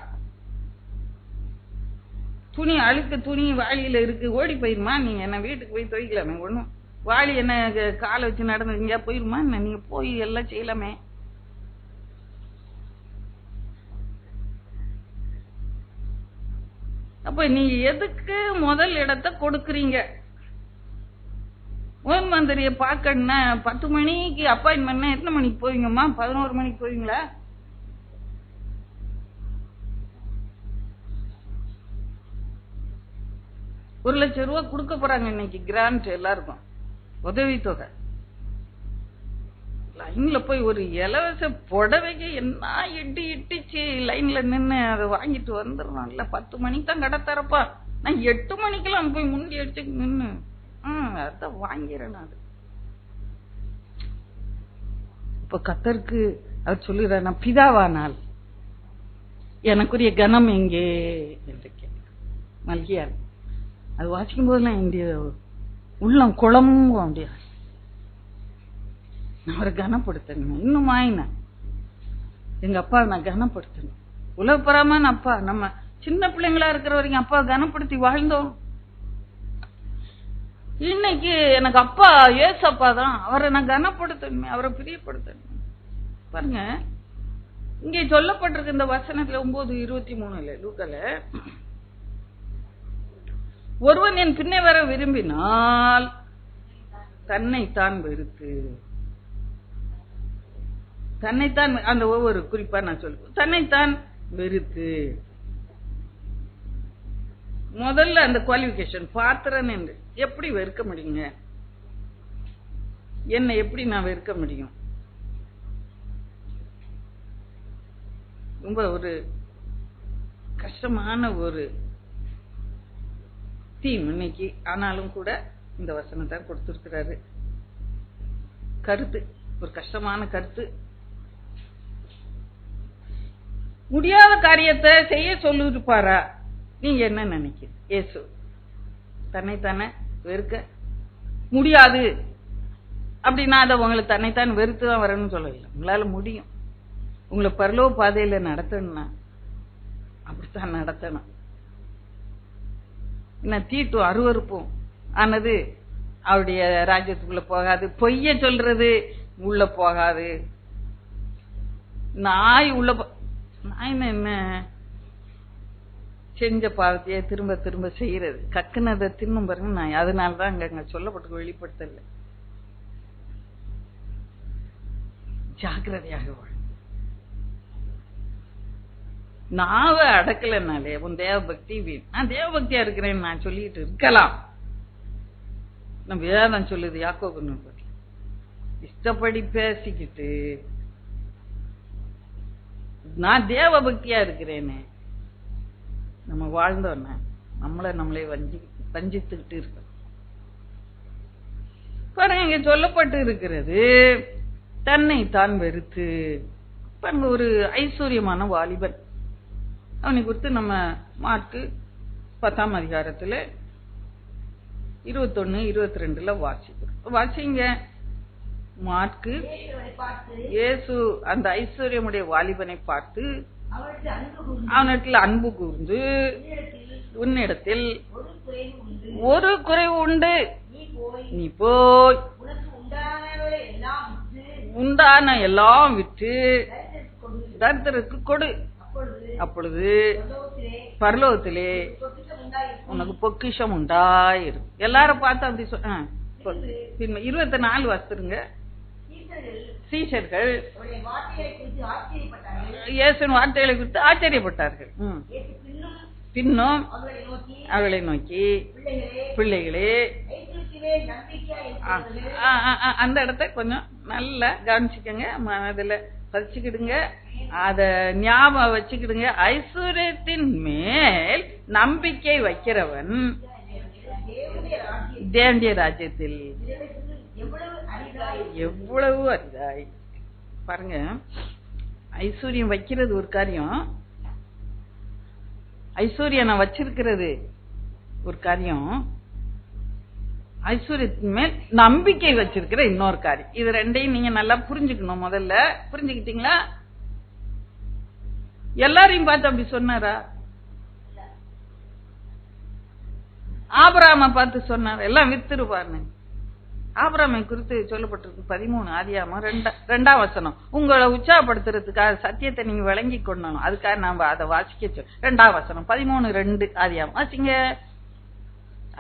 துணி அழுக்கு துணி வாளியில இருக்கு, ஓடி போயிருமா? நீங்க என்ன வீட்டுக்கு போய் துவைக்கலாமே, ஒண்ணும் வாளி என்ன காலை வச்சு நடந்து எங்கேயா போயிருமா? நீங்க போய் எல்லாம் செய்யலாமே. அப்ப நீங்க எதுக்கு முதல் இடத்தை கொடுக்கறீங்க? முதல் மந்திரிய பாக்கணும்னா 10 மணிக்கு அப்பாயின்மெண்ட், எத்தனை மணிக்கு போவீங்கம்மா? 11 மணிக்கு போவீங்களா? ₹1,00,000 கொடுக்க போறாங்க இன்னைக்கு, கிராண்ட் எல்லாருக்கும் உதவித்தொகை. லைன்ல போய் ஒரு இலவச புடவைக்கு என்ன இட்டிச்சு லைன்ல நின்று அதை வாங்கிட்டு வந்துடுறான்ல. 10 மணிக்கு தான் கடை தரப்பா, நான் 8 மணிக்கெல்லாம் போய் முண்டி அடிச்சு நின்று அதான் வாங்கிறேன். அது இப்ப கர்த்தருக்கு அவர் சொல்லுறார், நான் பிதாவானால் எனக்குரிய கனம் எங்கே என்று கேட்க மல்கியார். அது வாசிக்கும் போதெல்லாம் என்னுடைய உள்ளம் குழம்பும் முடியாது. நான் அவரை கனப்படுத்தணும். இன்னும் ஆயினா எங்க அப்பா நான் கனப்படுத்தணும். உலகப்பராமன் அப்பா, நம்ம சின்ன பிள்ளைங்களா இருக்கிற வரைக்கும் அப்பா கனப்படுத்தி வாழ்ந்தோம். இன்னைக்கு எனக்கு அப்பா ஏசப்பா தான், அவரை நான் கனப்படுத்தணுமே, அவரை பிரியப்படுத்தணும். பாருங்க இங்கே சொல்லப்பட்டிருக்கு இந்த வசனத்துல 9:23 லூக்கால, ஒருவன் என் பின்னே வர விரும்பினால் தன்னைத்தான் வெறுத்து, தன்னைத்தான் அந்த ஒவ்வொரு குறிப்பா நான் சொல்லுவேன், தன்னைத்தான் வெறுத்து. முதல்ல அந்த குவாலிபிகேஷன் பாத்திரன் என்று எப்படி வெறுக்க முடியுங்க? என்ன எப்படி நான் வெறுக்க முடியும்? ரொம்ப ஒரு கஷ்டமான ஒரு தீம் இன்னைக்கு. ஆனாலும் கூட இந்த வசனத்தை கொடுத்திருக்கிறாரு. கருத்து ஒரு கஷ்டமான கருத்து. முடியாத காரியத்தை செய்ய சொல்லிருப்பாரா? நீங்க என்ன நினைக்கிறீங்க? இயேசு தன்னைத்தானே வெறுக்க முடியாது அப்படின்னா அதை உங்களை தன்னைத்தான் வெறுத்துதான் வரணும்னு சொல்லல. உங்களால முடியும். உங்களை பரலோக பாதையில நடத்தணும்னா அப்படித்தான் நடத்தணும். என்ன தீட்டும் அருவருப்பும் ஆனது அவருடைய ராஜ்யத்துக்குள்ள போகாது. பொய்ய சொல்றது உள்ள போகாது. நாய் உள்ள நாயின்னு என்ன? செஞ்ச பாவத்தையே திரும்ப திரும்ப செய்யறது. கக்குனதை தின்னும் பாருங்க நாய். அதனாலதான் அங்க சொல்லப்பட்டு வெளிப்படுத்தல. ஜாக்கிரதையாக வாழ. நாவ அடக்கலனாலே உன் தேவ பக்தி வீண். நான் தேவ பக்தியா இருக்கிறேன்னு நான் சொல்லிட்டு இருக்கலாம். நம்ம வேதம் சொல்லுது யாக்கோபு இஷ்டப்படி பேசிக்கிட்டு நான் தேவ பக்தியா இருக்கிறேன்னு நம்ம வாழ்ந்தோன்னா நம்மளே வஞ்சித்துக்கிட்டு இருக்க பாருங்க. இங்க சொல்லப்பட்டு இருக்கிறது தன்னை தான் வெறுத்து. பாருங்க, ஒரு ஐஸ்வர்யமான வாலிபன். அவனை குறித்து நம்ம மார்க்கு 10ஆம் அதிகாரத்துல 21-22 வாசிங்க. மார்க்கு இயேசு அந்த ஐஸ்வர்யமுடைய வாலிபனை பார்த்து அவனிடத்தில் அன்பு கூர்ந்து, உன்னிடத்தில் ஒரு குறைவு உண்டு, நீ போய் உண்டான எல்லாம் விற்று தரித்திரருக்கு கொடு, அப்பொழுது பரலோகத்திலே உனக்கு பொக்கிஷம் உண்டாயிரும். எல்லாரும் பார்த்து அப்படி 24 வசருங்க. சீஷர்கள் இயேசுவின் வார்த்தைகளை குறித்து ஆச்சரியப்பட்டார்கள். பின்னும் அவர்களை நோக்கி, பிள்ளைகளே, அந்த இடத்த கொஞ்சம் நல்லா கவனிச்சுக்கங்க, மனதில் பதிச்சுக்கிடுங்க, அத ஞாபகம் வச்சுக்கிடுங்க. ஐஸ்வர்யத்தின் மேல் நம்பிக்கை வைக்கிறவன் தேவனுடைய ராஜ்யத்தில் எவ்வளவு அரிதாய். பாருங்க, ஐஸ்வர்யம் வைக்கிறது ஒரு காரியம், ஐஸ்வர்யம் நான் வச்சிருக்கிறது ஒரு காரியம், ஐஸ்வர்யத்தின் மேல் நம்பிக்கை வச்சிருக்கிற இன்னொரு காரியம். இது ரெண்டையும் நீங்க நல்லா புரிஞ்சுக்கணும். முதல்ல புரிஞ்சுக்கிட்டீங்களா? எல்லாரையும் பார்த்து அப்படி சொன்னாரா? ஆபிரகாமை பார்த்து சொன்னார், எல்லாம் வித்துருப்பாருன்னு. ஆபிரகாமை குறித்து சொல்லப்பட்டிருக்கு 13 ஆதியாகமம் 2ஆம் வசனம். உங்களை உற்சாகப்படுத்துறதுக்காக சத்தியத்தை நீங்க விளங்கி கொள்ளணும், அதுக்காக நாம அதை வாசிக்க 2ஆம் வசனம் 13:2 ஆதியாகமம் வாசிங்க.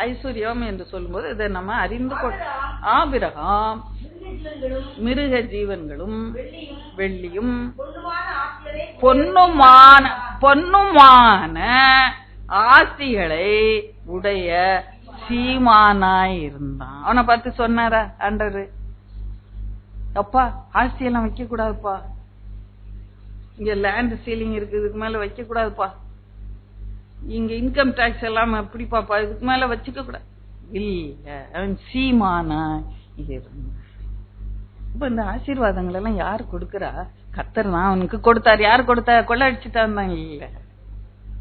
ஐஸ்வர்யம் என்று சொல்லும்போது இதை நம்ம அறிந்து ஆபிரகாம் மிருக ஜீவன்களும் வெள்ளியும் பொன்னுமான ஆஸ்திகளை உடைய சீமானாய் இருந்தான். அவனை பார்த்து சொன்னாரா ஆண்டவரு, அப்பா ஆஸ்தியெல்லாம் வைக்க கூடாதுப்பா, இங்க லேண்ட் சீலிங் இருக்கு, இதுக்கு மேல வைக்க கூடாதுப்பா, இங்க இன்கம் டாக்ஸ் எல்லாம் எப்படி பாப்பா, இதுக்கு மேல வச்சுக்க கூடாது. இல்ல, அவன் சீமானா இது. இப்ப இந்த ஆசீர்வாதங்கள் எல்லாம் யாரு கொடுக்கறா? கர்த்தர் தான் அவனுக்கு கொடுத்தார். யாரு கொடுத்தா? கொள்ள அடிச்சுட்டான் தான். இல்ல,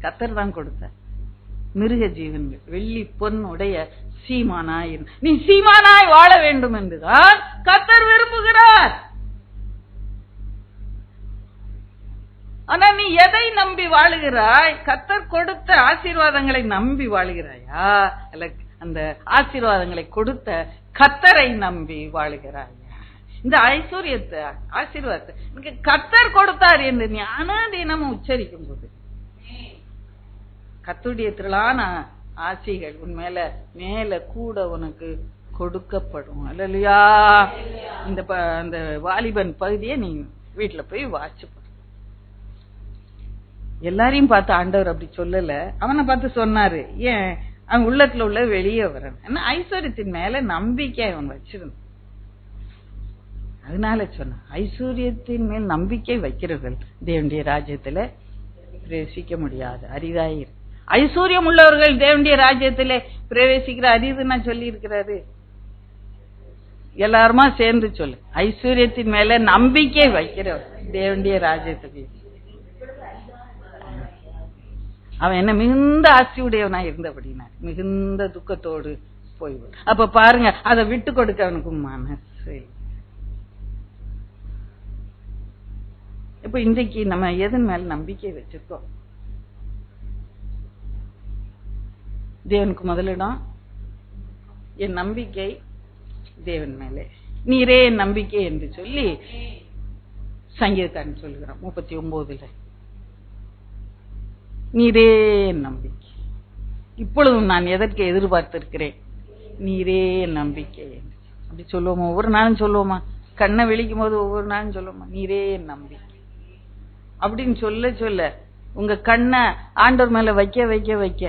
கர்த்தர் தான் கொடுத்தார். மிருக ஜீவன்கள் வெள்ளி பொன் உடைய சீமானாய், நீ சீமானாய் வாழ வேண்டும் என்றுதான் கர்த்தர் விரும்புகிறார். ஆனா நீ எதை நம்பி வாழுகிறாய்? கர்த்தர் கொடுத்த ஆசீர்வாதங்களை நம்பி வாழுகிறாயா, அல்ல அந்த ஆசீர்வாதங்களை கொடுத்த கர்த்தரை நம்பி வாழுகிறாயா? இந்த ஐஸ்வர்யத்தை ஆசீர்வாதத்தை கர்த்தர் கொடுத்தார் என்று நீ அனாதீனமும் உச்சரிக்கும் போது கர்த்தருடைய திரளான ஆசைகள் உன் மேல கூட உனக்கு கொடுக்கப்படும். அல்லையா? இந்த வாலிபன் பகுதியை நீ வீட்டுல போய் வாட்சி. எல்லாரையும் பார்த்து ஆண்டவர் அப்படி சொல்லல, அவனை பார்த்து சொன்னாரு. ஏன்? அவன் உள்ளத்துல உள்ள வெளியே வரணும். ஏன்னா ஐஸ்வர்யத்தின் மேல நம்பிக்கை அவன் வச்சிருந்தான். அதனால சொன்ன ஐஸ்வர்யத்தின் மேல் நம்பிக்கை வைக்கிறவர்கள் தேவனுடைய ராஜ்யத்துல பிரவேசிக்க முடியாது, அரிதாயிரு. ஐஸ்வர்யம் உள்ளவர்கள் தேவனுடைய ராஜ்யத்திலே பிரவேசிக்கிற அரிதுன்னா சொல்லி இருக்கிறாரு. எல்லாருமா சேர்ந்து சொல்லு, ஐஸ்வர்யத்தின் மேல நம்பிக்கை வைக்கிறவர் தேவனுடைய ராஜ்யத்துக்கு. அவன் என்ன மிகுந்த ஆசையுடையவனா இருந்தபடினா மிகுந்த துக்கத்தோடு போய்விடும். அப்ப பாருங்க, அதை விட்டு கொடுக்க அவனுக்கு மனசு. இப்ப இன்றைக்கு நம்ம எதன் மேல நம்பிக்கை வச்சிருக்கோம்? தேவனுக்கு முதலிடம். என் நம்பிக்கை தேவன் மேலே, நீரே என் நம்பிக்கை என்று சொல்லி சங்கீதக்காரன் சொல்லுகிறான் 39. நீரே என் நம்பிக்கை. இப்பொழுதும் நான் எதற்கு எதிர்பார்த்திருக்கிறேன்? நீரே என் நம்பிக்கை. அப்படி சொல்லுவோமா? ஒவ்வொரு நாளும் சொல்லுவோமா? கண்ணை விழிக்கும் போது ஒவ்வொரு நாளும் சொல்லுவோமா? நீரே என் நம்பிக்கை அப்படின்னு சொல்ல சொல்ல உங்க கண்ணை ஆண்டவர் மேல வைக்க வைக்க வைக்க,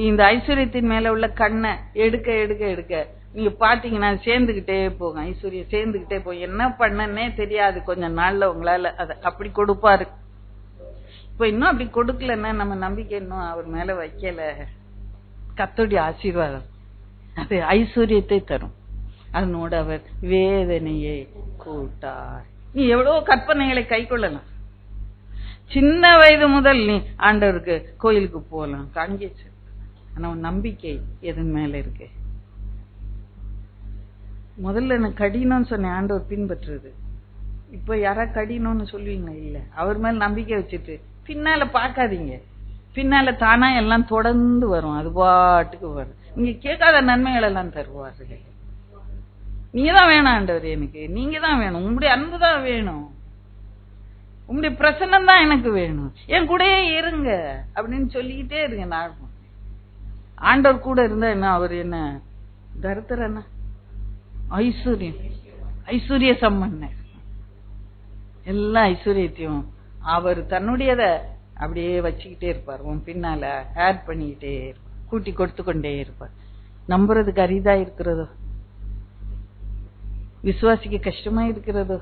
இந்த ஐஸ்வர்யத்தின் மேல உள்ள கண்ணை எடுக்க எடுக்க எடுக்க நீங்க பாத்தீங்கன்னா சேர்ந்துகிட்டே போகும். ஐஸ்வர்யம் சேர்ந்துகிட்டே போகும். என்ன பண்ணனே தெரியாது. கொஞ்ச நாள்ல உங்களால அதை அப்படி கொடுப்பாரு. இப்ப இன்னும் அப்படி கொடுக்கலன்னா நம்ம நம்பிக்கை இன்னும் அவர் மேல வைக்கல. கர்த்தருடைய ஆசீர்வாதம் அது ஐஸ்வர்யத்தை தரும். அதனோடு அவர் வேதனையை கூட்டார். நீ எவ்வளவு கற்பனைகளை கை கொள்ளலாம். சின்ன வயது முதல் நீ ஆண்டவருக்கு கோயிலுக்கு போகலாம், காங்கேச்சு. ஆனா நம்பிக்கை எதன் மேல இருக்கு? முதல்ல நான் கடினம்னு சொன்னேன், ஆண்டவர் பின்பற்றுறது. இப்ப யாரா கடினம்னு சொல்லுவீங்க? இல்ல. அவர் மேல நம்பிக்கை வச்சுட்டு பின்னால பாக்காதீங்க. பின்னால தானா எல்லாம் தொடர்ந்து வரும், அது பாட்டுக்கு வரும். நீங்க கேட்காத நன்மைகள் எல்லாம் தருவார்கள். நீங்க தான் வேணும் ஆண்டவர், எனக்கு நீங்க தான் வேணும், உங்களுடைய அன்பு தான் வேணும், உங்களுடைய பிரசன்னம் தான் எனக்கு வேணும், என் கூடயே இருங்க அப்படின்னு சொல்லிக்கிட்டே இருங்க. நான் ஆண்டவர் கூட இருந்தா என்ன, அவர் என்ன தரித்திரம் என்ன? ஐஸ்வர்யம், ஐஸ்வர்ய சம்பன்னர். எல்லா ஐஸ்வர்யத்தையும் அவர் தன்னுடையத அப்படியே வச்சுக்கிட்டே இருப்பார். உன் பின்னால ஆட் பண்ணிக்கிட்டே இருப்பார், கூட்டி கொடுத்து கொண்டே இருப்பார். நம்புறதுக்கு அரிதா இருக்கிறதோ? விசுவாசிக்க கஷ்டமா இருக்கிறதோ?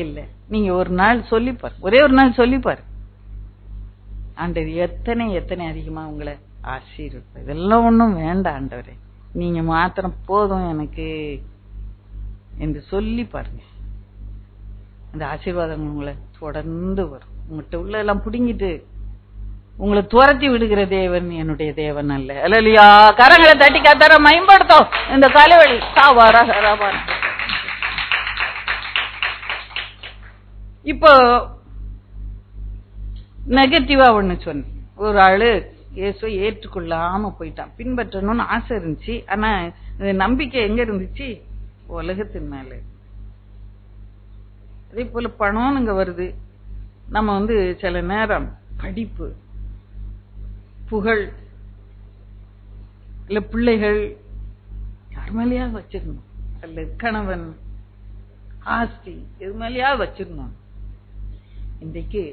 இல்ல. நீங்க ஒரு நாள் சொல்லிப்பார், ஒரே ஒரு நாள் சொல்லிப்பார், ஆண்டவர் எத்தனை எத்தனை அதிகமா உங்களை ஆசீர்வதிப்பார். இதெல்லாம் ஒண்ணும் வேண்டாம் ஆண்டவரே, நீங்க மாத்திரம் போதும் எனக்கு என்று சொல்லி பாருங்க. அந்த ஆசீர்வாதம் உங்களை தொடர்ந்து வரும். உங்கள்கிட்ட உள்ள எல்லாம் புடுங்கிட்டு உங்களை துரத்தி விடுகிற தேவன் என்னுடைய தேவன் அல்ல. அல்லையா? கரங்களை தட்டி கத்தர மேம்படுத்தும் இந்த தலைவலி. இப்போ நெகட்டிவா ஒண்ணு சொன்னேன். ஒரு ஆளு இயேசுவை ஏற்றுக்கொள்ளாம போயிட்டான். பின்பற்றணும்னு ஆசை இருந்துச்சு, ஆனா நம்பிக்கை எங்க இருந்துச்சு? உலகத்தின் மேல. அதே போல பணம் இங்க வருது. நம்ம சில நேரம் படிப்பு, புகழ், இல்ல பிள்ளைகள் யார் மேலேயா வச்சிருந்தோம், அல்ல கணவன், ஆஸ்தி, இது மேலேயா வச்சிருந்தோம். இன்றைக்கு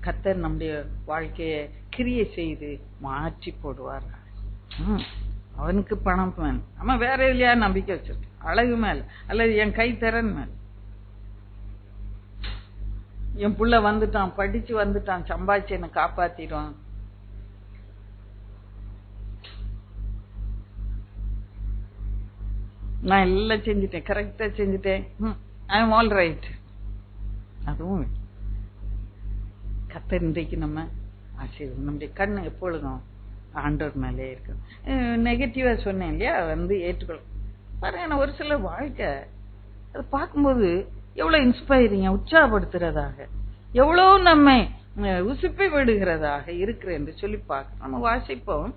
கர்த்தர் நம்முடைய வாழ்க்கைய கிரியை செய்து மாற்றி போடுவார். அவனுக்கு பணம் மேல, நம்ம வேற இல்லையா நம்பிக்கை வச்சிருக்கோம், அழகு மேல அல்லது என் கை திறன் மேல. என் புள்ள வந்துட்டான், படிச்சு வந்துட்டான், சம்பாதிச்சு என்ன காப்பாத்திடும். நான் எல்லாம் செஞ்சுட்டேன், கரெக்டா செஞ்சுட்டேன், ஐ எம் ஆல் ரைட். அதுவும் கர்த்தர் இன்றைக்கு நம்ம ஆசீர்வாதம். நம்முடைய கண்ணு எப்பொழுதும் ஆண்டவர் மேலே இருக்கு. நெகட்டிவா சொன்னேன் இல்லையா, ஏற்றுக்கொள்ள பாருங்க. நான் ஒரு சில வாழ்க்கை அதை பார்க்கும்போது எவ்வளவு இன்ஸ்பைரிங்கா, உற்சாகப்படுத்துறதாக, எவ்வளவு நம்மை உசுப்பி விடுகிறதாக இருக்கிற என்று சொல்லி பார்க்க நம்ம வாசிப்போம்.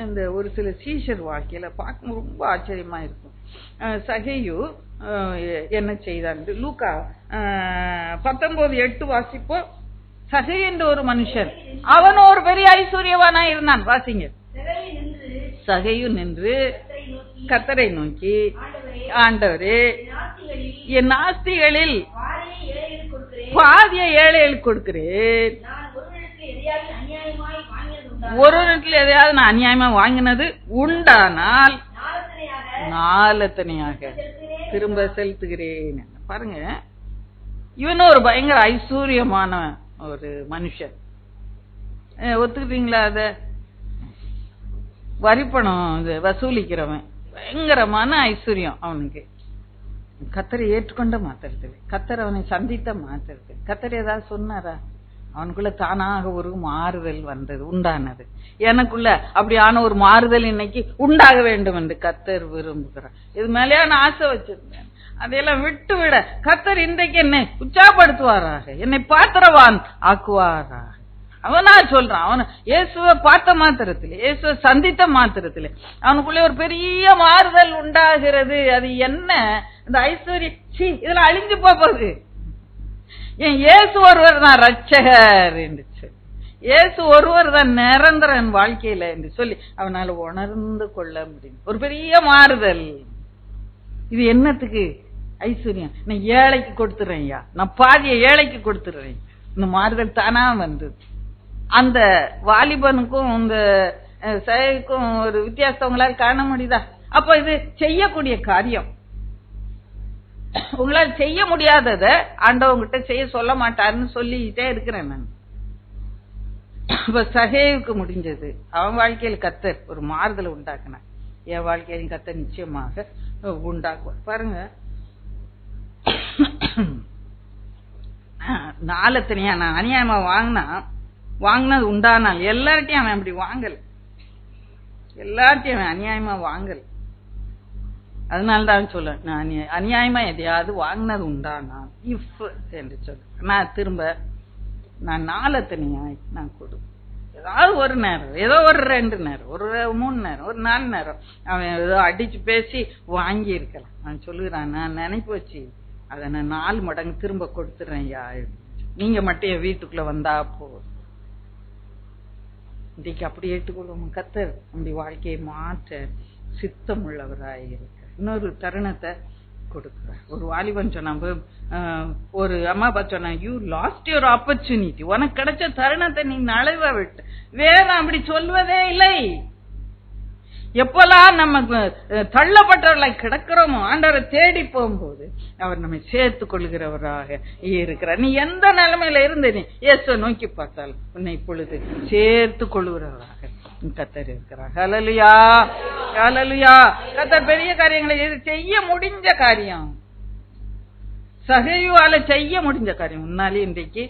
இந்த ஒரு சில சீஷர் வாழ்க்கையில பார்க்கும்போது ரொம்ப ஆச்சரியமா இருக்கும். சகேயு என்ன செய்தான்? லூக்கா 19:8 வாசிப்போம். சகை என்ற ஒரு மனுஷன், அவன் ஒரு பெரிய ஐஸ்வர்யவானா இருந்தான். வாசிங்க. சகையு நின்று கர்த்தரை நோக்கி, ஆண்டவரே, என் ஆஸ்திகளில் பாதியை ஏழைகளுக்கு கொடுக்கிறேன். ஒரு இடத்துல எதையாவது நான் அநியாயமா வாங்கினது உண்டானால் நாலத்தனையாக திரும்ப செலுத்துகிறேன். பாருங்க, இவனும் ஒரு பயங்கர ஐஸ்வர்யமான ஒரு மனுஷன். ஒத்துக்கிட்டீங்களா? அத வரிப்பணம் வசூலிக்கிறவன், பயங்கரமான ஐஸ்வர்யம் அவனுக்கு. கத்தரை ஏற்றுக்கொண்ட மாத்திரத்தில், கத்தர் அவனை சந்தித்த மாத்திரத்தில், கத்தர் ஏதாவது சொன்னாரா? அவனுக்குள்ள தானாக ஒரு மாறுதல் வந்தது, உண்டானது. எனக்குள்ள அப்படியான ஒரு மாறுதல் இன்னைக்கு உண்டாக வேண்டும் என்று கத்தர் விரும்புகிறார். இது மேலேயான ஆசை வச்சிருந்தேன், அதையெல்லாம் விட்டு விட கத்தர் இன்றைக்கு என்னை உற்சாகப்படுத்துவாராக, என்னை பாத்திரவான் ஆக்குவாராக. அவனா சொல்றான், அவன் இயேசுவை பார்த்த மாத்திரத்தில், இயேசுவை சந்தித்த மாத்திரத்தில் அவனுக்குள்ளே ஒரு பெரிய மாறுதல் உண்டாகிறது. அது என்ன? இந்த ஐஸ்வர்யம் இதெல்லாம் அழிஞ்சு போகுது. என் இயேசு ஒருவர் தான் ரட்சகர் என்று சொல்லி, இயேசு ஒருவர் தான் நிரந்தரன் வாழ்க்கையில என்று சொல்லி அவனால உணர்ந்து கொள்ள முடியும். ஒரு பெரிய மாறுதல். இது என்னத்துக்கு? ஐஸ்வர்யம். நான் ஏழைக்கு கொடுத்துறேன், நான் பாதிய ஏழைக்கு கொடுத்துறேன். இந்த மாறுதல் தானா வந்தது. அந்த வாலிபனுக்கும் இந்த செயலுக்கும் ஒரு வித்தியாசம் உங்களால் காண முடியுதா? அப்ப இது செய்யக்கூடிய காரியம். உங்களால் செய்ய முடியாதத ஆண்டவங்கிட்ட செய்ய சொல்ல மாட்டாருன்னு சொல்லிட்டே இருக்கிறேன் நான். இப்ப சகேவுக்கு முடிஞ்சது, அவன் வாழ்க்கையில் கத்தர் ஒரு மாறுதலை உண்டாக்குன. என் வாழ்க்கையிலும் கத்தர் நிச்சயமாக உண்டாக்குவார். பாருங்க, நாளத்தனையா நான் அநியாயமா வாங்கினது உண்டானால் எல்லார்ட்டையும் அவன் அப்படி வாங்கல், எல்லார்ட்டையும் அவன் அநியாயமா வாங்கல். அதனால்தான் சொல்ல, நான் அநியாயமா எதையாவது வாங்கினது உண்டானா இஃப் என்று சொல்ல, நான் திரும்ப நான் நாளத்தனையாய் நான் கொடு. ஏதாவது ஒரு நேரம், ஏதோ ஒரு 2 நேரம், ஒரு 3 நேரம், ஒரு 4 நேரம் அவன் ஏதோ அடிச்சு பேசி வாங்கி இருக்கலாம். நான் சொல்லுகிறான், நான் நினைப்பு வச்சு அதை நான் 4 மடங்கு திரும்ப கொடுத்துறேன். நீங்க மட்டும் என் வீட்டுக்குள்ள வந்தா போதும். இன்றைக்கு அப்படி ஏற்றுக்கொள்வோம். கத்தர் நம்முடைய வாழ்க்கையை மாற்ற சித்தம் உள்ளவராய் இருக்க இன்னொரு தருணத்தை கொடுக்கிறார். ஒரு வாலிபன் சொன்ன, ஒரு அம்மா அப்பா சொன்ன, யூ லாஸ்ட் யுவர் ஆப்பர்ச்சுனிட்டி, உனக்கு கிடைச்ச தருணத்தை நீ நழுவ விட்டு. வேதம் அப்படி சொல்வதே இல்லை. எப்பெல்லாம் நம்ம தள்ளப்பட்டவர்களை கிடக்கிறோமோ ஆண்டவரை தேடி போகும்போது அவர் நம்மை சேர்த்து கொள்கிறவராக இருக்கிறார். நீ எந்த நிலைமையில இருந்து நீ இயேசுவை நோக்கி பார்த்தால் உன்னை இப்பொழுது சேர்த்து கொள்கிறவராக கத்தர் இருக்கிறார். ஹல்லேலூயா, ஹல்லேலூயா. கத்தர் பெரிய காரியங்களை செய்ய முடிஞ்ச காரியம், சகையுவால செய்ய முடிஞ்ச காரியம் உன்னாலே இன்றைக்கு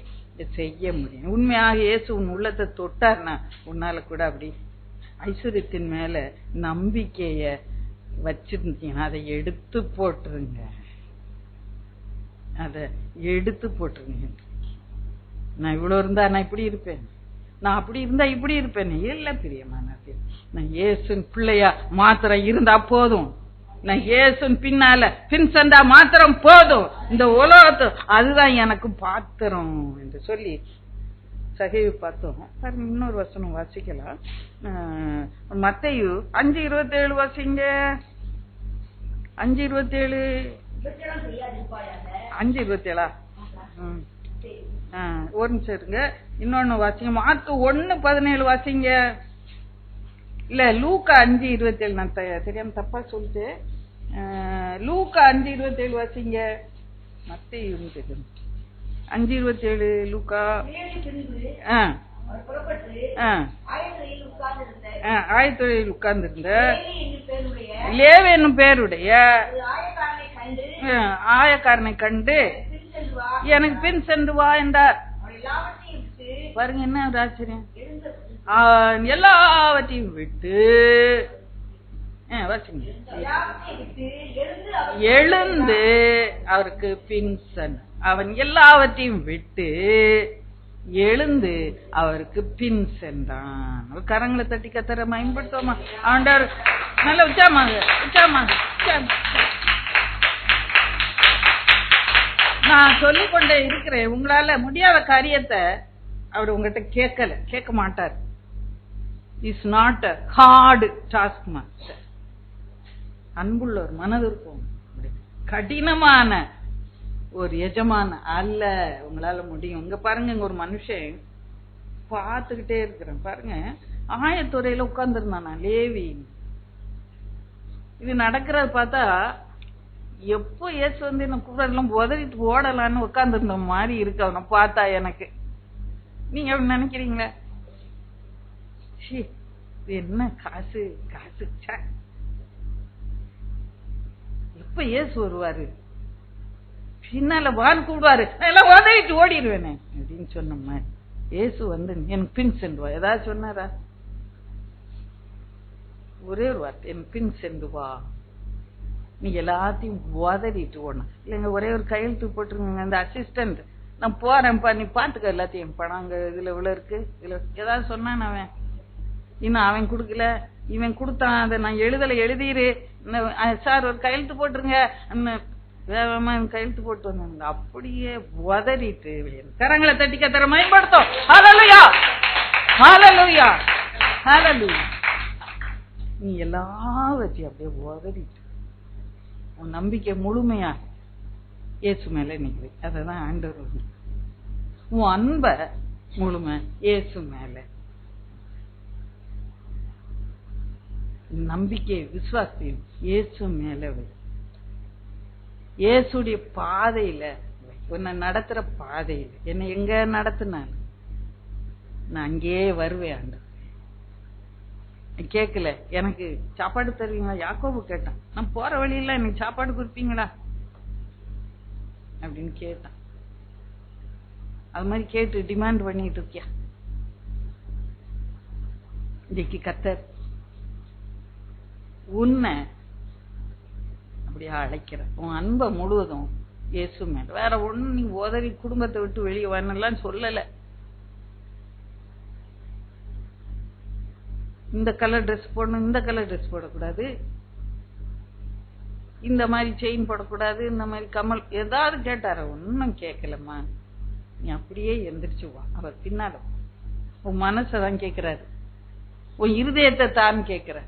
செய்ய முடியும். உண்மையாக இயேசு உன் உள்ளத்தை தொட்டார்னா உன்னால கூட அப்படி ஐஸ்வர்யத்தின் மேல நம்பிக்கைய வச்சிருந்தீங்கன்னா அதை எடுத்து போட்டுருங்க, அதை எடுத்து போட்டுருங்க. நான் இவ்வளவு இருந்தா நான் இப்படி இருப்பேன், நான் அப்படி இருந்தா இப்படி இருப்பேன். இல்ல பிரியமானது, நான் இயேசுன் பிள்ளையா மாத்திரம் இருந்தா போதும், நான் இயேசுன் பின்னால பின் சென்றா மாத்திரம் போதும். இந்த உலகத்தை அதுதான் எனக்கு பாத்திரம் என்று சொல்லி சகையை பார்த்தோம். இன்னொரு வசனம் வாசிக்கலாம். மத்தேயு 5:27 வாசிங்க. 5:27 5:27 ஒரு நிமிஷம் இருங்க, இன்னொன்னு வாசிங்க. மார்க்கு 1:17 வாசிங்க. இல்ல, லூக்கா 5:27. நான் தெரியாம தப்பா சொல்லிட்டு, லூக்கா 5:27 வாசிங்க. மத்தேயு 5:27 லூக்கா. ஆயத்தொழில் உட்கார்ந்து இருந்த லேவி என்னும் பேருடைய ஆயக்காரனை கண்டு எனக்கு பின் சென்று வா என்றார். பாருங்க என்ன ஒரு ஆச்சரியம். எல்லாவற்றையும் விட்டு எழுந்து அவருக்கு பின் சென்றான். அவன் எல்லாவற்றையும் விட்டு எழுந்து அவருக்கு பின் சென்றான். கரங்களை தட்டி கத்தர பயன்படுத்துவோமா? ஆண்டவர் நல்ல உச்சாமாங்க, உச்சாமாங்க. நான் சொல்லிக்கொண்டே இருக்கிறேன், உங்களால முடியாத காரியத்தை அவர் உங்ககிட்ட கேட்க மாட்டார். Is not a heart task master. அன்புள்ள ஒரு மனது இருக்கும், கடினமான ஒரு எஜமான அல்ல. உங்களால முடியும். இங்க பாருங்க, இங்க ஒரு மனுஷன் பார்த்துக்கிட்டே இருக்கிறேன் பாருங்க, ஆயத்துறையில உட்கார்ந்துருந்தானா லேவி. இது நடக்கிறது பார்த்தா எப்போ இயேசு வந்து என்ன கூப்பிடலாம் உதறிட்டு ஓடலான்னு உட்கார்ந்து இருந்த மாதிரி இருக்கு அவனை பார்த்தா எனக்கு. நீங்க அப்படி நினைக்கிறீங்களா? என்ன காசு காசு, எப்ப இயேசு வருவாரு, பின்னால வான்னு கூப்பிடுவாரு, எல்லாம் உதறிட்டு ஓடிடுவேனே அப்படின்னு சொன்ன மாதிரி இயேசு வந்து எனக்கு பின் சென்று வா. ஏதாவது சொன்னாரா? ஒரே ஒரு வார்த்தை, எனக்கு பின் சென்று வா. நீ எல்லாத்தையும் உதறிட்டு ஓடணும் இல்லைங்க. ஒரே ஒரு கையெழுத்து போட்டுருங்க அந்த அசிஸ்டன்ட், நான் போறேன்ப்பா நீ பாத்துக்க எல்லாத்தையும், பணம் அங்க இதுல இவ்வளவு இருக்கு இதுல ஏதாவது சொன்னான் அவன், இன்னும் அவன் குடுக்கல இவன் கொடுத்தான், அதை நான் எழுதிரு சார் ஒரு கையெழுத்து போட்டுருங்க, வேகமா கையெழுத்து போட்டு வந்தாங்க. அப்படியே உதறிட்டு கரங்களை தட்டி கத்தர மேம்படுத்தும். ஹல்லேலூயா ஹல்லேலூயா ஹல்லேலூயா. நீ எல்லாவற்றையும் அப்படியே உதறிட்டு உன் நம்பிக்கை முழுமையா இயேசு மேல நிக்குது. அததான் ஆண்டவர். உன் அன்ப முழுமை இயேசு மேல, நம்பிக்கை விசுவாசத்தையும் இயேசு மேல வை. இயேசுடைய பாதையில, உன்னை நடத்துற பாதையில என்னை எங்க நடத்தினான் நான் அங்கே வருவேன். ஆண்டு கேட்கல, எனக்கு சாப்பாடு தருவீங்களா? யாக்கோபு கேட்டான், நான் போற வழியில எனக்கு சாப்பாடு கொடுப்பீங்களா அப்படின்னு கேட்டான். அது மாதிரி கேட்டு டிமாண்ட் பண்ணிட்டு இருக்கியா? இன்னைக்கு கர்த்தர் உன்னை அப்படியே அழைக்கிற, உன் அன்பை முழுவதும் இயேசு மேல. வேற ஒண்ணு நீ உதறி குடும்பத்தை விட்டு வெளியே வரலாம் சொல்லல. இந்த கலர் ட்ரெஸ் போடணும், இந்த கலர் ட்ரெஸ் போடக்கூடாது, இந்த மாதிரி செயின் போடக்கூடாது, இந்த மாதிரி கமல் ஏதாவது கேட்டார? ஒன்னும் கேட்கலம்மா, நீ அப்படியே எந்திரிச்சு வா. அவர் பின்னால உன் மனசதான் கேட்கிறாரு, உன் இருதயத்தை தான் கேட்கிற.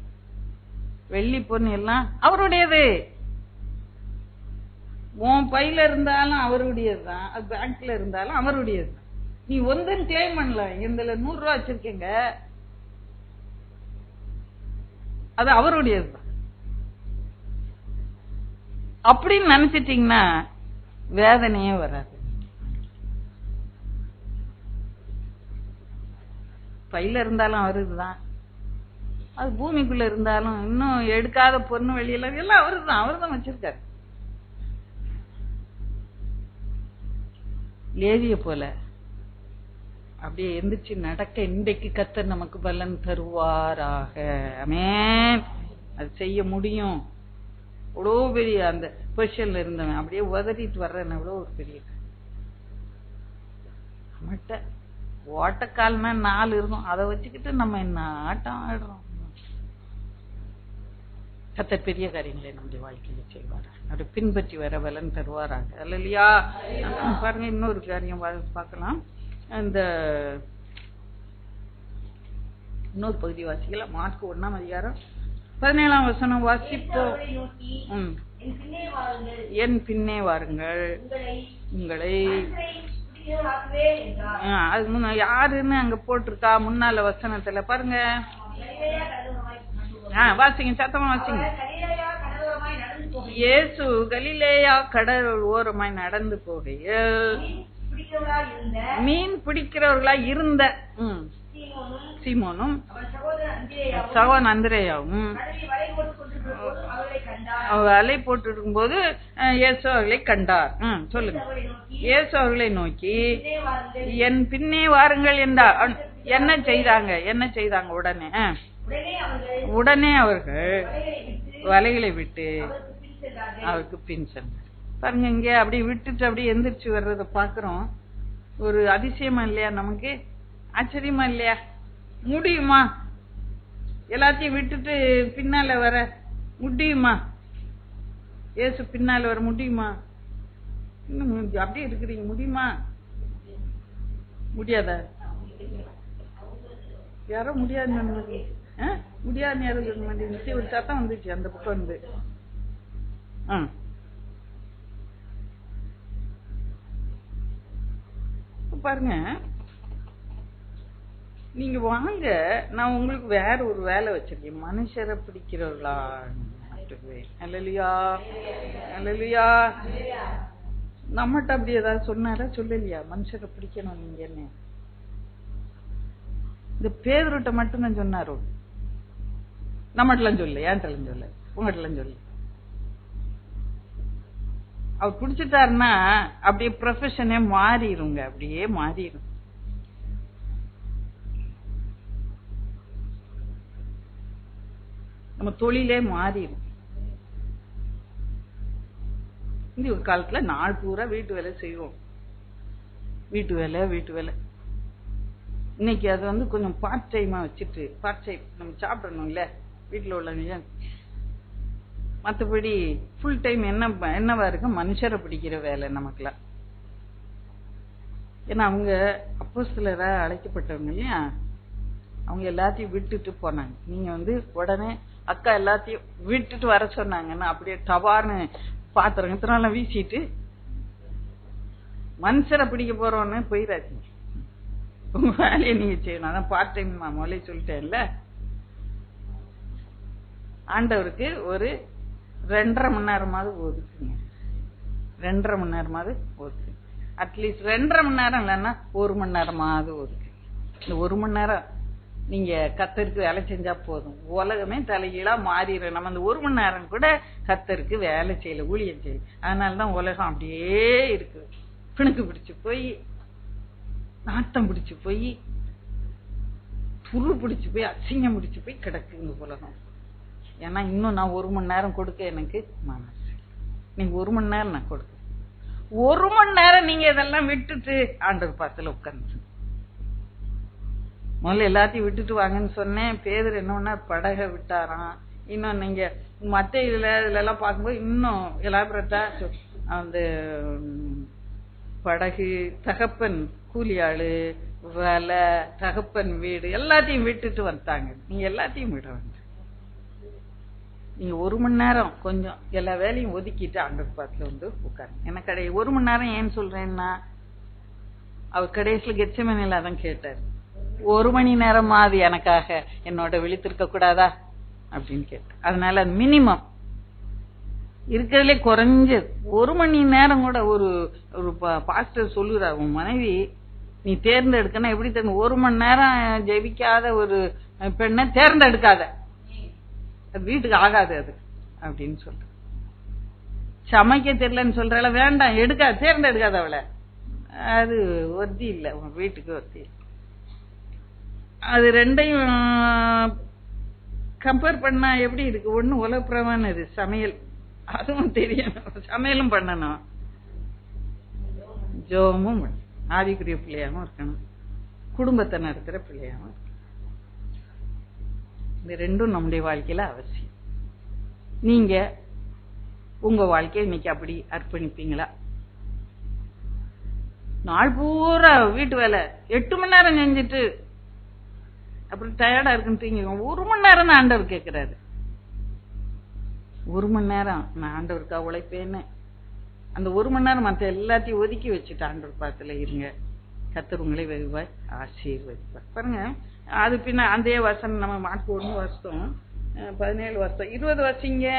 வெள்ளி பொண்ணு எல்லாம் அவருடையது, உன் பையில இருந்தாலும் அவருடையதுதான், பேங்க்ல இருந்தாலும் அவருடையதுதான். நீ ஒன்றும் கிளைம் பண்ணல. இதுல 100 ரூபா வச்சிருக்கீங்க, அது அவருடையதுதான் அப்படின்னு நினைச்சிட்டீங்கன்னா வேதனையே வராது. பையில இருந்தாலும் அவருதான், அது பூமிக்குள்ள இருந்தாலும் இன்னும் எடுக்காத பொண்ணு வெளியில எல்லாம் அவருதான் வச்சிருக்காரு. லேவிய போல அப்படியே எந்திரிச்சு நடக்க இன்றைக்கு கர்த்தர் நமக்கு பலன் தருவாராக. ஆமென். அது செய்ய முடியும். அவ்வளோ பெரிய அந்த பொசிஷன்ல இருந்தவன் அப்படியே உதறிட்டு வர்றேன், அவ்வளோ ஒரு பெரிய மட்ட ஓட்டக்கால்னா 4 இருக்கும், அதை வச்சுக்கிட்டு நம்ம என்ன ஆட்டம் ஆடுறோம். கர்த்தர் பெரிய காரியங்களை நம்முடைய வாழ்க்கையில செய்வார், அதை பின்பற்றி வர பலன் தருவாராங்க. அல்லேலூயா. பாருங்க, இன்னொரு காரியம் பார்க்கலாம். இந்த இன்னொரு பகுதி வாசிக்கலாம். மார்க் 1ஆம் அதிகாரம் 17ஆம் வசனம் வாசிப்போம். என் பின்னே வாருங்கள், உங்களை அது யாருன்னு அங்க போட்டிருக்கா முன்னால வசனத்துல பாருங்க. வாசிங்க, சத்தமா வாசிங்க. இயேசு கலிலேயா கடல் ஓரமாய் நடந்து போகையில் மீன் பிடிக்கிறவர்களா இருந்த சீமோனும் சகோதரன் அந்திரேயாவும் அலை போட்டு இருக்கும் போது இயேசு அவர்களை கண்டார். சொல்லுங்க. இயேசு அவர்களை நோக்கி என் பின்னே வாருங்கள் என்றார். என்ன செய்தாங்க? உடனே அவர்கள் வலைகளை விட்டு அவருக்கு பின் சென்றார். பாருங்க, இங்க அப்படி விட்டுட்டு அப்படியே எந்திரிச்சு வர்றத பாக்குறோம். ஒரு அதிசயமா இல்லையா? நமக்கு ஆச்சரியமா இல்லையா? முடியுமா? எல்லாத்தையும் விட்டுட்டு பின்னால வர முடியுமா? இயேசு பின்னால வர முடியுமா? இன்னும் அப்படியே இருக்கிறீங்க, முடியுமா? முடியாதா? யாரோ முடியாது முடியாது யாரும் ஒரு சத்தம் வந்துச்சு அந்த பக்கம் வந்து. பாருங்க, நீங்க வாங்க, நான் உங்களுக்கு வேற ஒரு வேலை வச்சிருக்கேன். மனுஷரை பிடிக்கிறவர்களா? சாப்பிட்டுக்குவேன். அல்லேலூயா, அல்லேலூயா. நம்மகிட்ட அப்படி ஏதாவது சொன்னாரா? சொல்லலையா? மனுஷரை பிடிக்கணும் நீங்க என்ன? இந்த பேதுருட்ட மட்டும்தான் சொன்னாரோ? நம்மகிட்டலாம் சொல்ல, ஏன்ட்டெல்லாம் சொல்ல, உங்ககிட்டலாம் சொல்ல. அவர் பிடிச்சிட்டாருன்னா அப்படியே ப்ரொஃபஷனே மாறிடுங்க, அப்படியே மாறிடும். நம்ம தொழிலே மாறிடும். இந்த ஒரு காலத்துல நாள் பூரா வீட்டு வேலை செய்வோம், வீட்டு வேலை. இன்னைக்கு அது கொஞ்சம் பார்ட் டைமா வச்சுட்டு, பார்ட் டைம் நம்ம சாப்பிடணும்ல வீட்டுல உள்ளவங்க. மற்றபடி ஃபுல் டைம் என்னவா இருக்கு? மனுஷரை பிடிக்கிற வேலை நமக்குலாம். ஏன்னா அவங்க அப்போஸ்தலரா அழைக்கப்பட்டவங்க இல்லையா, அவங்க எல்லாத்தையும் விட்டுட்டு போனாங்க. நீங்க உடனே அக்கா எல்லாத்தையும் விட்டுட்டு வர சொன்னாங்கன்னா அப்படியே டவார்னு பாத்திரம் வீசிட்டு மனுஷரை பிடிக்க போறோன்னு போயிடாதீங்க. உங்க வேலையை நீங்க செய்யணும். அதான் பார்ட் டைம் முதலே சொல்லிட்டேன்ல. ஆண்டவருக்கு ஒரு 2.5 மணி நேரமாவது ஒதுக்குங்க. 2.5 மணி நேரமாவது ஒதுக்கு. அட்லீஸ்ட் 2.5 மணி நேரம் இல்லைன்னா 1 மணி நேரமாவது ஒதுக்கு. இந்த 1 மணி நேரம் நீங்க கர்த்தருக்கு வேலை செஞ்சா போதும், உலகமே தலைகீழா மாறிடும். நம்ம அந்த 1 மணி நேரம் கூட கர்த்தருக்கு வேலை செய்யல, ஊழியம் செய்யல. அதனாலதான் உலகம் அப்படியே இருக்கு. பிணுக்கு பிடிச்சு போய், நாட்டம் பிடிச்சு போய், துரு பிடிச்சு போய், அசிங்கம் பிடிச்சு போய் கிடக்கு இந்த உலகம். ஏன்னா இன்னும் நான் 1 மணி நேரம் கொடுக்க எனக்கு மனசு. நீங்க 1 மணி நேரம் நான் கொடுக்க, 1 மணி நேரம் நீங்க இதெல்லாம் விட்டுட்டு ஆண்டவர் பாத்துல உட்கார்ந்து. முதல்ல எல்லாத்தையும் விட்டுட்டு வாங்கன்னு சொன்னேன். பேதர் என்ன பண்ணா, படகை விட்டாராம். இன்னும் நீங்க மத்த இதுல எல்லாம் பார்க்கும்போது இன்னும் எலாபரேட்டா அந்த படகு, தகப்பன் கூலியாளு, வேலை, தகப்பன் வீடு எல்லாத்தையும் விட்டுட்டு வந்தாங்க. நீங்க எல்லாத்தையும் விட வேண்டாம். நீங்க 1 மணி நேரம் கொஞ்சம் எல்லா வேலையும் ஒதுக்கிட்டு ஆண்டவர் பாத்துல உட்காருங்க. எனக்கு 1 மணி நேரம் ஏன்னு சொல்றேன்னா, அவர் கடைசியில கெத்செமனேல அதான் கேட்டார், 1 மணி நேரமாவது எனக்காக என்னோட விழித்திருக்க கூடாதா அப்படின்னு கேட்டார். அதனால மினிமம் இருக்கிறதுலே குறைஞ்சது 1 மணி நேரம் கூட. ஒரு பாஸ்டர் சொல்லுறார், உன் மனைவி நீ தேர்ந்தெடுக்கணும். எப்படி தெரியும்? 1 மணி நேரம் ஜெபிக்காத ஒரு பெண்ணை தேர்ந்தெடுக்காத, அது வீட்டுக்கு ஆகாது அது அப்படின்னு சொல்ற. சமைக்க தெரியலன்னு சொல்றால, வேண்டாம் தேர்ந்தெடுக்காத அவளை, அது ஒர்த்தி இல்லை, உங்க வீட்டுக்கு ஒர்த்தி இல்லை. அது ரெண்டையும் கம்பேர் பண்ணா எப்படி இருக்கு? ஒண்ணு உலகப்பிரமானது சமையல், அதுவும் தெரியணும், சமையலும் பண்ணணும், ஜோமும் ஆவிக்குரிய பிள்ளையாகவும் இருக்கணும், குடும்பத்தை நடத்துற பிள்ளையாகவும் இருக்கணும். இந்த ரெண்டும் நம்முடைய வாழ்க்கையில அவசியம். நீங்க உங்க வாழ்க்கையை இன்னைக்கு அப்படி அர்ப்பணிப்பீங்களா? நாள் பூரா வீட்டு வேலை 8 மணி நேரம் செஞ்சுட்டு அப்படி டயர்டா இருக்குன்னு தூங்கிங்க. 1 மணி நேரம் தான் ஆண்டவர் கேட்கிறாரு. 1 மணி நேரம் நான் ஆண்டவருக்கா உழைப்பேன்னு அந்த 1 மணி நேரம் மற்ற எல்லாத்தையும் ஒதுக்கி வச்சுட்டு ஆண்டவர் பாத்துல இருங்க. கர்த்தர் உங்களை வெகுவாய் ஆசீர்வதிப்பார். பாருங்க, அது பின்ன அந்த வசனம் நம்ம மார்க் 1 வருஷம் 17 வருஷம் 20 வருஷங்க.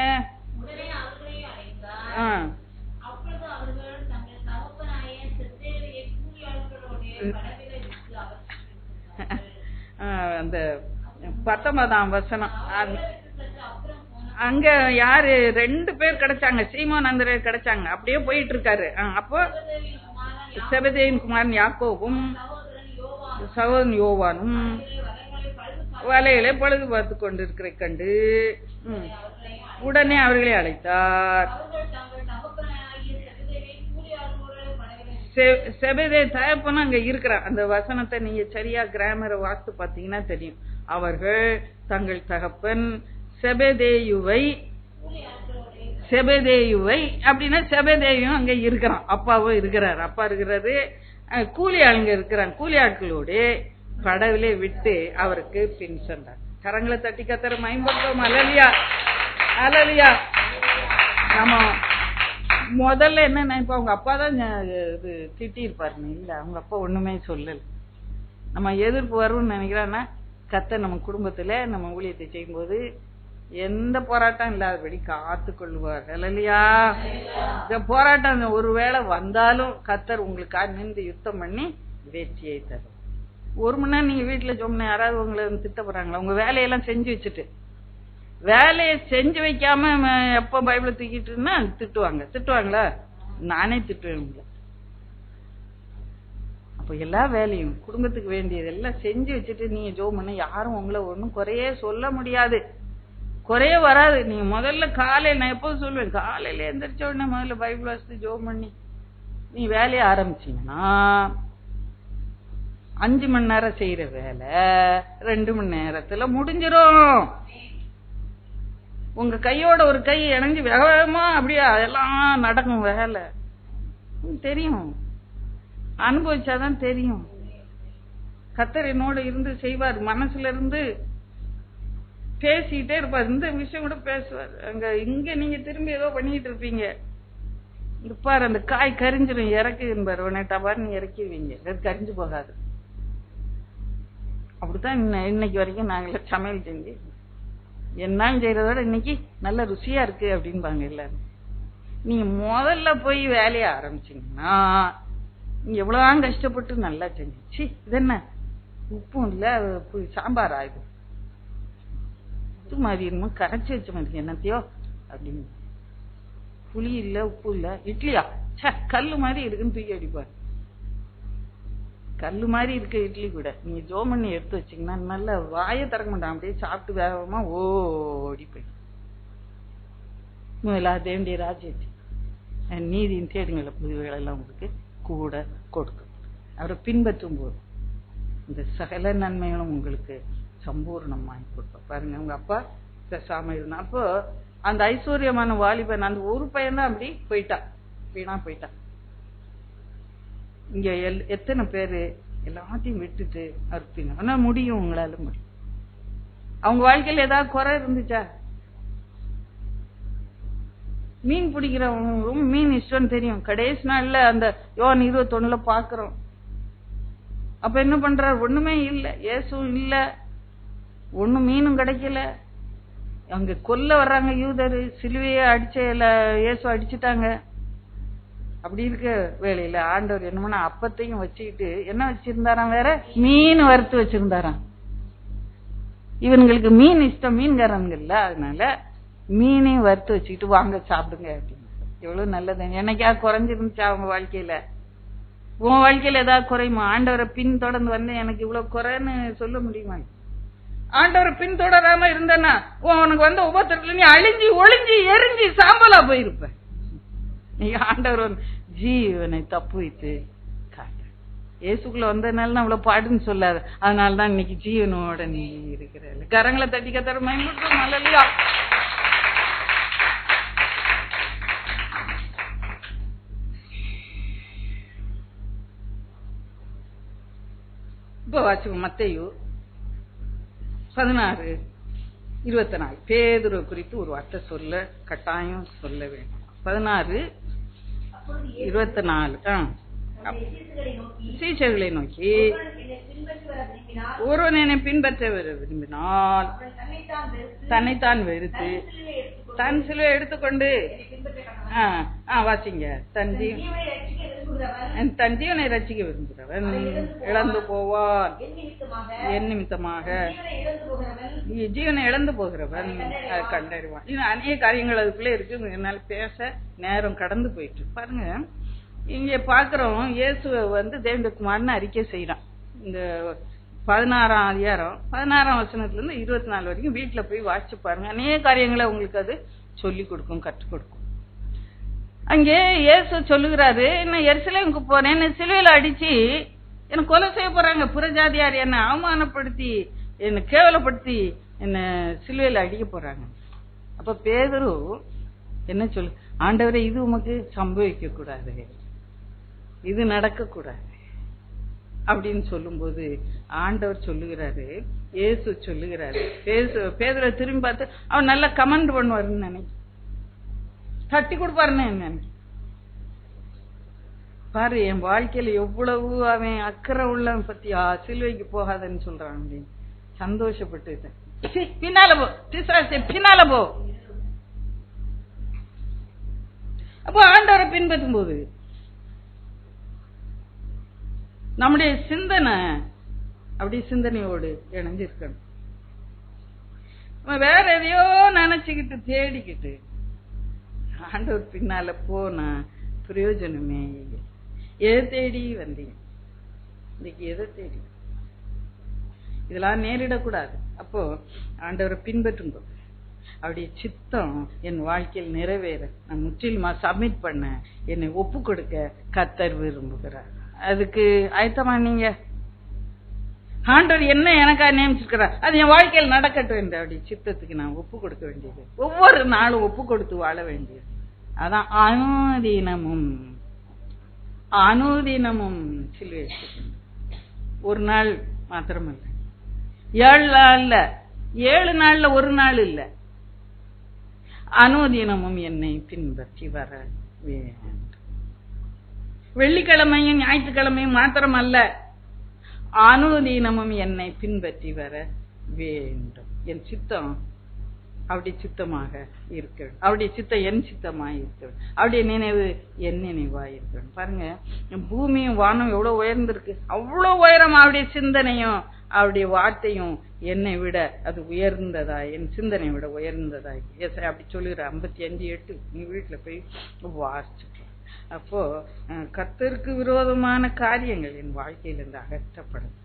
அந்த 19ஆம் வசனம், அங்க யாரு 2 பேர் கிடைச்சாங்க, சீமோன் அந்திரேயர் கிடைச்சாங்க. அப்படியே போயிட்டு இருக்காரு. அப்போ செபதேயின் குமாரன் யாக்கோபும் சகோதரன் யோவானும் வலையிலே பழுது பார்த்து கொண்டிருக்கிற கண்டு உடனே அவர்களை அழைத்தார். செபதே தகப்பனும் அங்க இருக்கிறார். அந்த வசனத்தை நீங்க சரியா கிராமரை வாசித்து பாத்தீங்கன்னா தெரியும். அவர்கள் தங்கள் தகப்பன் செபதேயுவை அப்படின்னா செபதேயும் அங்க இருக்கிறான், அப்பாவும் இருக்கிறார். அப்பா இருக்கிறாரு, கூலி ஆளுங்க இருக்கிறாங்க. கூலி ஆட்களோடு படவிலே விட்டு அவருக்கு பின் சென்றார். கரங்களை தட்டி கத்தர மயம்படுத்தோம். அலலியா அலலியா. நம்ம முதல்ல என்ன நினைப்போம், அவங்க அப்பா தான் இது திட்டி இருப்பாருன்னு. இல்ல, அவங்க அப்பா ஒண்ணுமே சொல்லல. நம்ம எதிர்ப்பு வரும்னு நினைக்கிறான்னா, கர்த்தர் நம்ம குடும்பத்துல நம்ம ஊழியத்தை செய்யும் போது எந்த போராட்டம் இல்லாதபடி காத்து கொள்ளுவார். இல்லையா? இந்த போராட்டம் ஒருவேளை வந்தாலும் கர்த்தர் உங்களுக்காக நின்று யுத்தம் பண்ணி வெற்றியை தரும். ஒரு மணி நேரம் நீங்க வீட்டுல சொன்ன யாராவது உங்களை திட்ட போறாங்களா? உங்க வேலையெல்லாம் செஞ்சு வச்சுட்டு வேலையை செஞ்சு வைக்காம எப்ப பைபிளை தூக்கிட்டுன்னா திட்டுவாங்களா? நானே திட்டுவேன். அப்ப எல்லா வேலையும் குடும்பத்துக்கு வேண்டியது எல்லாம் செஞ்சு வச்சுட்டு நீங்க ஜோம் பண்ண யாரும் உங்களை ஒன்னும் குறையே சொல்ல முடியாது, குறைய வராது. நீங்க முதல்ல காலையில, நான் எப்போதும் சொல்லுவேன், காலையில எந்திரிச்ச உடனே முதல்ல பைபிள் வாசித்து ஜோம் பண்ணி நீ வேலையை ஆரம்பிச்சீங்கன்னா 5 மணி நேரம் செய்யற வேலை 2 மணி நேரத்துல முடிஞ்சிரும். உங்க கையோட ஒரு கை இணைஞ்சு வேகமா அப்படியே அதெல்லாம் நடக்கும். வேலை தெரியும், அனுபவிச்சாதான் தெரியும். கர்த்தர் என்னோட இருந்து செய்வார், மனசுல இருந்து பேசிட்டே இருப்பார். இந்த விஷயம் கூட பேசுவார். இங்க நீங்க திரும்பி ஏதோ பண்ணிட்டு இருப்பீங்க, இருப்பாரு அந்த காய் கரிஞ்சிடும், இறக்குன்பாரு. உடனே நீ இறக்கிடுவீங்க, அது கரிஞ்சு போகாது. அப்படித்தான் இன்னைக்கு வரைக்கும் நாங்கள சமையல் செஞ்சு என்னாலும் செய்யறதோட இன்னைக்கு நல்ல ருசியா இருக்கு அப்படின்பாங்க எல்லாரும். நீங்க முதல்ல போய் வேலையை ஆரம்பிச்சீங்கன்னா நீங்க எவ்வளவு கஷ்டப்பட்டு நல்லா செஞ்சிச்சு, இது என்ன உப்பும் இல்ல சாம்பார் ஆயுது மாதிரி என்னமோ கரைச்சி வச்ச மாதிரி என்னத்தையோ அப்படின்னு, புளி இல்ல உப்பு இல்ல, இட்லியா கல்லு மாதிரி இருக்குன்னு தூக்கி அடிப்பாரு. கல்லு மாதிரி இருக்க இட்லி கூட நீங்க ஜோம் பண்ணி எடுத்து வச்சீங்கன்னா நல்ல வாயை திறக்க மாட்டான், அப்படியே சாப்பிட்டு வேகமா ஓடி போய் தேவண்டிய ராஜ்யத்தை நீதியின் தேடுங்களை புதுவைகள் எல்லாம் உங்களுக்கு கூட கொடுக்கும். அவரை பின்பற்றும் போது இந்த சகல நன்மைகளும் உங்களுக்கு சம்பூர்ணமாய் கொடுப்ப. பாருங்க, உங்க அப்பா பேசாம இருந்தா அப்போ அந்த ஐஸ்வர்யமான வாலிபன் அந்த ஒரு பையன்தான் அப்படி வீணா போயிட்டான். இங்க எத்தனை பேரு எல்லாத்தையும் விட்டுட்டு அறுப்பீங்க. ஆனா முடியும், உங்களால முடியும். அவங்க வாழ்க்கையில ஏதாவது குறை இருந்துச்சா? மீன் பிடிக்கிறவங்க ரொம்ப மீன் இஷ்டம் தெரியும். கடைசி நாள்ல அந்த யோவான் 21 பாக்குறோம். அப்ப என்ன பண்றாரு? ஒண்ணுமே இல்ல, இயேசுவும் இல்ல, ஒண்ணும் மீனும் கிடைக்கல. அங்க கொல்ல வர்றாங்க யூதரு, சிலுவையை இயேசு அடிச்சுட்டாங்க. அப்படி இருக்க வேலையில ஆண்டவர் என்னமோ அப்பத்தையும் வச்சுக்கிட்டு என்ன வச்சிருந்தாராம், வேற மீன் வறுத்து வச்சிருந்தாராம். இவங்களுக்கு மீன் இஷ்டம், மீன்காரன்கள்ல, அதனால மீனையும் வறுத்து வச்சுக்கிட்டு வாங்க சாப்பிடுங்க அப்படின்னு. எவ்வளவு நல்லது. என்னைக்கா குறைஞ்சிருந்துச்சா அவங்க வாழ்க்கையில? உன் வாழ்க்கையில ஏதாவது குறையுமா? ஆண்டவரை பின் தொடர்ந்து வந்து எனக்கு இவ்வளவு குறைன்னு சொல்ல முடியுமா? ஆண்டவரை பின் தொடராம இருந்தனா உனக்கு வந்து உபத்திரத்துல நீ அழிஞ்சி ஒளிஞ்சி எரிஞ்சி சாம்பலா போயிருப்ப. நீ ஆண்டவர் ஜீவனை தப்பு வைத்து காட்டு. இயேசுக்குள்ள வந்ததுனால அவ்வளவு பாடுன்னு சொல்லாத, அதனாலதான் இன்னைக்கு ஜீவனோட நீ இருக்கிற. கரங்களை தட்டி கத்தர மயமுட்டும். அல்லேலூயா. இப்ப வாசிப்போம் மத்தேயு 16:24. பேதுரு குறித்து ஒரு வார்த்தை சொல்ல கட்டாயம் சொல்ல வேண்டும். 16:24. சீஷர்களை நோக்கி, ஒருவன் என்னை பின்பற்ற விரும்பினால் தன்னைத்தான் வெறுத்து தன் சிலுவை எடுத்துக்கொண்டு வாசிங்க, தன் ஜீவனை ரட்சிக்க விரும்புகிறவன் இழந்து போவான். என் நிமித்தமாக ஜீவனை இழந்து போகிறவன் கண்டறிவான். இன்னும் அநேக காரியங்கள் அதுக்குள்ளே இருக்கு, என்னால பேச நேரம் கடந்து போயிட்டு. பாருங்க, இங்க பாக்குறோம் இயேசுவை வந்து தேவகுமார்னு அறிக்கை செய்யறான். இந்த 16ஆம் அதிகாரம் 16ஆம் வசனத்துல இருந்து 24 வரைக்கும் வீட்டுல போய் வாசிச்சு பாருங்க. அநேக காரியங்களை உங்களுக்கு அது சொல்லி கொடுக்கும், கற்றுக் கொடுக்கும். அங்கே இயேசு சொல்லுகிறாரு, என்ன எருசலேமுக்கு போறேன், என்ன சிலுவையில அடிச்சு என்ன கொலை செய்ய போறாங்க, புறஜாதியார் என்ன அவமானப்படுத்தி என்ன கேவலப்படுத்தி என்ன சிலுவையில அடிக்க போறாங்க. அப்ப பேதுரு என்ன சொல்லு, ஆண்டவரே இது உமக்கு சம்பவிக்க கூடாது, இது நடக்க கூடாது அப்படின்னு சொல்லும் போது ஆண்டவர் சொல்லுகிறாரு, இயேசு சொல்லுகிறாரு. பேதுரை திரும்பி பார்த்து அவன் நல்லா கமெண்ட் பண்ணுவாருன்னு நினைக்க, தட்டி கொடுப்பாருன்னு நினைக்க. பாரு, என் வாழ்க்கையில எவ்வளவு அவன் அக்கறை உள்ளவன் பத்தியா, சிலுவைக்கு போகாதன்னு சொல்றான் அப்படின்னு சந்தோஷப்பட்டு பின்னால போ, பிசாசே பின்னால போ. அப்போ ஆண்டவரை பின்பற்றும் போது நம்முடைய சிந்தனை அப்படி சிந்தனையோடு இணைஞ்சிருக்கணும். வேற எதையோ நினைச்சுக்கிட்டு தேடிக்கிட்டு ஆண்டவர் பின்னால போனா பிரயோஜனமே இல்லை. எதை தேடி வந்தீங்க இன்னைக்கு? எதை தேடி? இதெல்லாம் நேரிடக்கூடாது. அப்போ ஆண்டவரை பின்பற்றும் போது அப்படி சித்தம் என் வாழ்க்கையில் நிறைவேற நான் முற்றிலுமா சப்மிட் பண்ண, என்னை ஒப்பு கொடுக்க கர்த்தர் விரும்புகிறார். அதுக்கு ஆயத்தமா நீங்க? ஆண்டவர் என்ன எனக்காக நியமிச்சிருக்கிறார், அது என் வாழ்க்கையில் நடக்கட்டும் என்று அப்படி சித்தத்துக்கு நான் ஒப்பு கொடுக்க வேண்டியது, ஒவ்வொரு நாளும் ஒப்பு கொடுத்து வாழ வேண்டியது. அதான் அனுதினமும் அனுதினமும் சிலுவை. ஒரு நாள் மாத்திரமல்ல, 7 நாள்ல 7 நாள்ல ஒரு நாள் இல்ல, அனுதினமும் என்னை பின்பற்றி வர வேண்டும். வெள்ளிக்கிழமையும் ஞாயிற்றுக்கிழமையும் மாத்திரம் அல்ல, அனுதினமும் என்னை பின்பற்றி வர வேண்டும். என் சித்தம் அப்படி சித்தமாக இருக்க வேண்டும். அவருடைய சித்தம் என் சித்தமாக இருக்க வேண்டும். அவருடைய நினைவு என் நினைவா இருக்க வேண்டும். பாருங்க, பூமியும் வானம் எவ்வளவு உயர்ந்திருக்கு, அவ்வளவு உயரம் அவருடைய சிந்தனையும் அவருடைய வார்த்தையும் என்னை விட அது உயர்ந்ததா, என் சிந்தனை விட உயர்ந்ததா. அப்படி சொல்லுற 55:8 நீ வீட்டுல போய் வாசிச்சுக்கலாம். அப்போ கர்த்தருக்கு விரோதமான காரியங்கள் என் வாழ்க்கையிலிருந்து அகற்றப்படும்.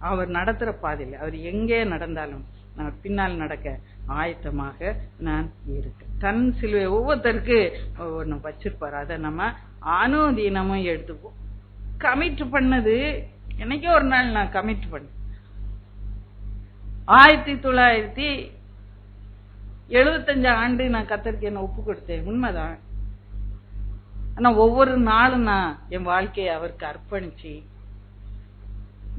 அவர் நடத்துற பாதையில் அவர் எங்கே நடந்தாலும் நான் பின்னால் நடக்க ஆயத்தமாக நான் இருக்கேன். தன் சிலுவை ஒவ்வொருத்தருக்கு ஒன்று வச்சிருப்பாரு. அதை நம்ம அனுதினமும் எடுத்துப்போம். கமிட் பண்ணது என்னைக்கோ ஒரு நாள் நான் கமிட் பண்ணேன். 1975 ஆண்டு நான் கர்த்தருக்கு என்ன ஒப்பு கொடுத்தேன், உண்மைதான். ஆனா ஒவ்வொரு நாளும் நான் என் வாழ்க்கையை அவருக்கு அர்ப்பணிச்சு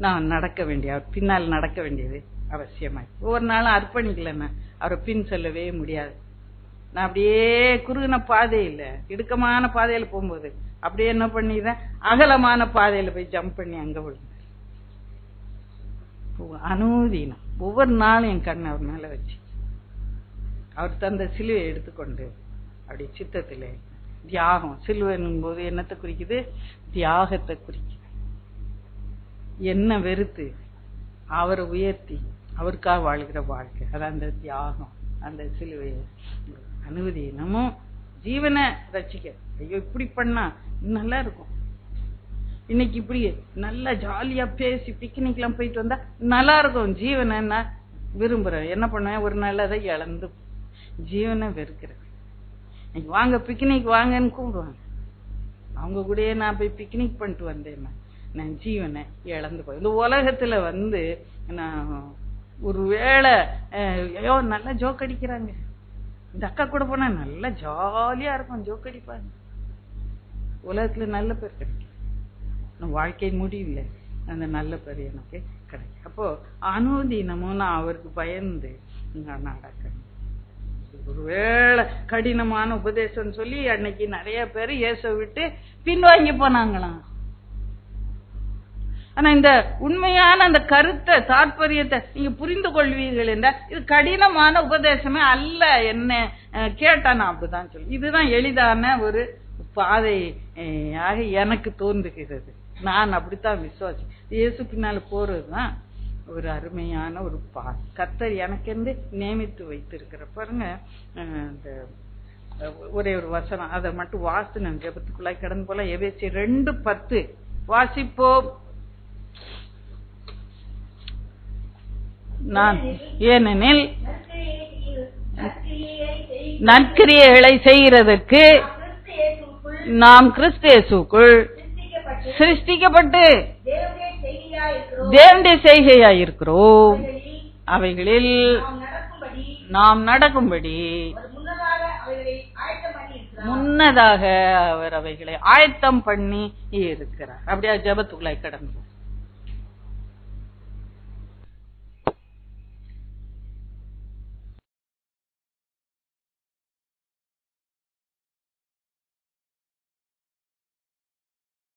நான் நடக்க வேண்டிய, அவர் பின்னால் நடக்க வேண்டியது அவசியமாய். ஒவ்வொரு நாளும் அர்ப்பணிக்கலன்னா அவரை பின் செல்லவே முடியாது. நான் அப்படியே குறுகின பாதையில இடுக்கமான பாதையில போகும்போது அப்படியே என்ன பண்ணிடுறேன், அகலமான பாதையில போய் ஜம்ப் பண்ணி அங்க விழுந்தேன். அனுதினம் ஒவ்வொரு நாளும் என் கண்ணை அவர் மேல வச்சு அவர் தந்த சிலுவை எடுத்துக்கொண்டு அப்படி சித்தத்திலே தியாகம். சிலுவைன்னும் போது என்னத்தை குறிக்குது? தியாகத்தை குறிக்குது. என்ன வெறுத்து அவரை உயர்த்தி அவருக்காக வாழ்கிற வாழ்க்கை, அதான் அந்த தியாகம். அந்த சிலுவையை அனுதினமும் ஜீவனை ரட்சிக்க. ஐயோ இப்படி பண்ணா நல்லா இருக்கும், இன்னைக்கு இப்படி நல்லா ஜாலியா பேசி பிக்னிக் எல்லாம் போயிட்டு வந்தா நல்லா இருக்கும், ஜீவனை நான் விரும்புறேன். என்ன பண்ணுவேன், ஒரு நாள் அதை இழந்து ஜீவனை வெறுக்கிறேன். இன்னைக்கு வாங்க பிக்னிக் வாங்கன்னு கூப்பிடுவாங்க, அவங்க கூடயே நான் போய் பிக்னிக் பண்ணிட்டு வந்தேன். நான் ஜீவனை இழந்து போய் இந்த உலகத்துல நான் ஒரு வேளை ஐயோ நல்லா ஜோக் அடிக்கிறாங்க, இந்த அக்கா கூட போனா நல்லா ஜாலியா இருக்கும், ஜோக் அடிப்பாங்க, உலகத்துல நல்ல பேர் கிடைக்கும், வாழ்க்கை முடியல அந்த நல்ல பேர் எனக்கு கிடைக்கும். அப்போ அனுதினமும் நான் அவருக்கு பயந்து நடக்கணும். ஒருவேளை கடினமான உபதேசம் சொல்லி அன்னைக்கு நிறைய பேர் இயேசுவை விட்டு பின்வாங்கி போனாங்களாம். ஆனா இந்த உண்மையான அந்த கருத்தை தாற்பயத்தை நீங்க புரிந்து கொள்வீர்கள் என்றால் இது கடினமான உபதேசமே அல்ல. என்ன கேட்டா நான் அப்படிதான் சொல்லு, இதுதான் எளிதான ஒரு பாதையாக எனக்கு தோன்றுகிறது. நான் அப்படித்தான் விசுவாசி. இயேசு பின்னால போறதுதான் ஒரு அருமையான ஒரு பாதை. கர்த்தர் எனக்கு என்று நியமித்து வைத்திருக்கிற. பாருங்க, இந்த ஒரே ஒரு வசனம் அதை மட்டும் வாசித்து நான் ஜெபத்துக்குள்ளாய் கடந்து போல. எபேசியர் 2:10 வாசிப்போம். நான் ஏனெனில் நற்கிரியைகளை செய்கிறதற்கு நாம் கிறிஸ்து இயேசுக்குள் சிருஷ்டிக்கப்பட்டு தேவனுடைய செய்கையாய் இருக்கிறோம். அவைகளில் நாம் நடக்கும்படி முன்னதாக அவர் அவைகளை ஆயத்தம் பண்ணி இருக்கிறார். அப்படியா ஜெபத்துக்குள்ளாய் கடந்து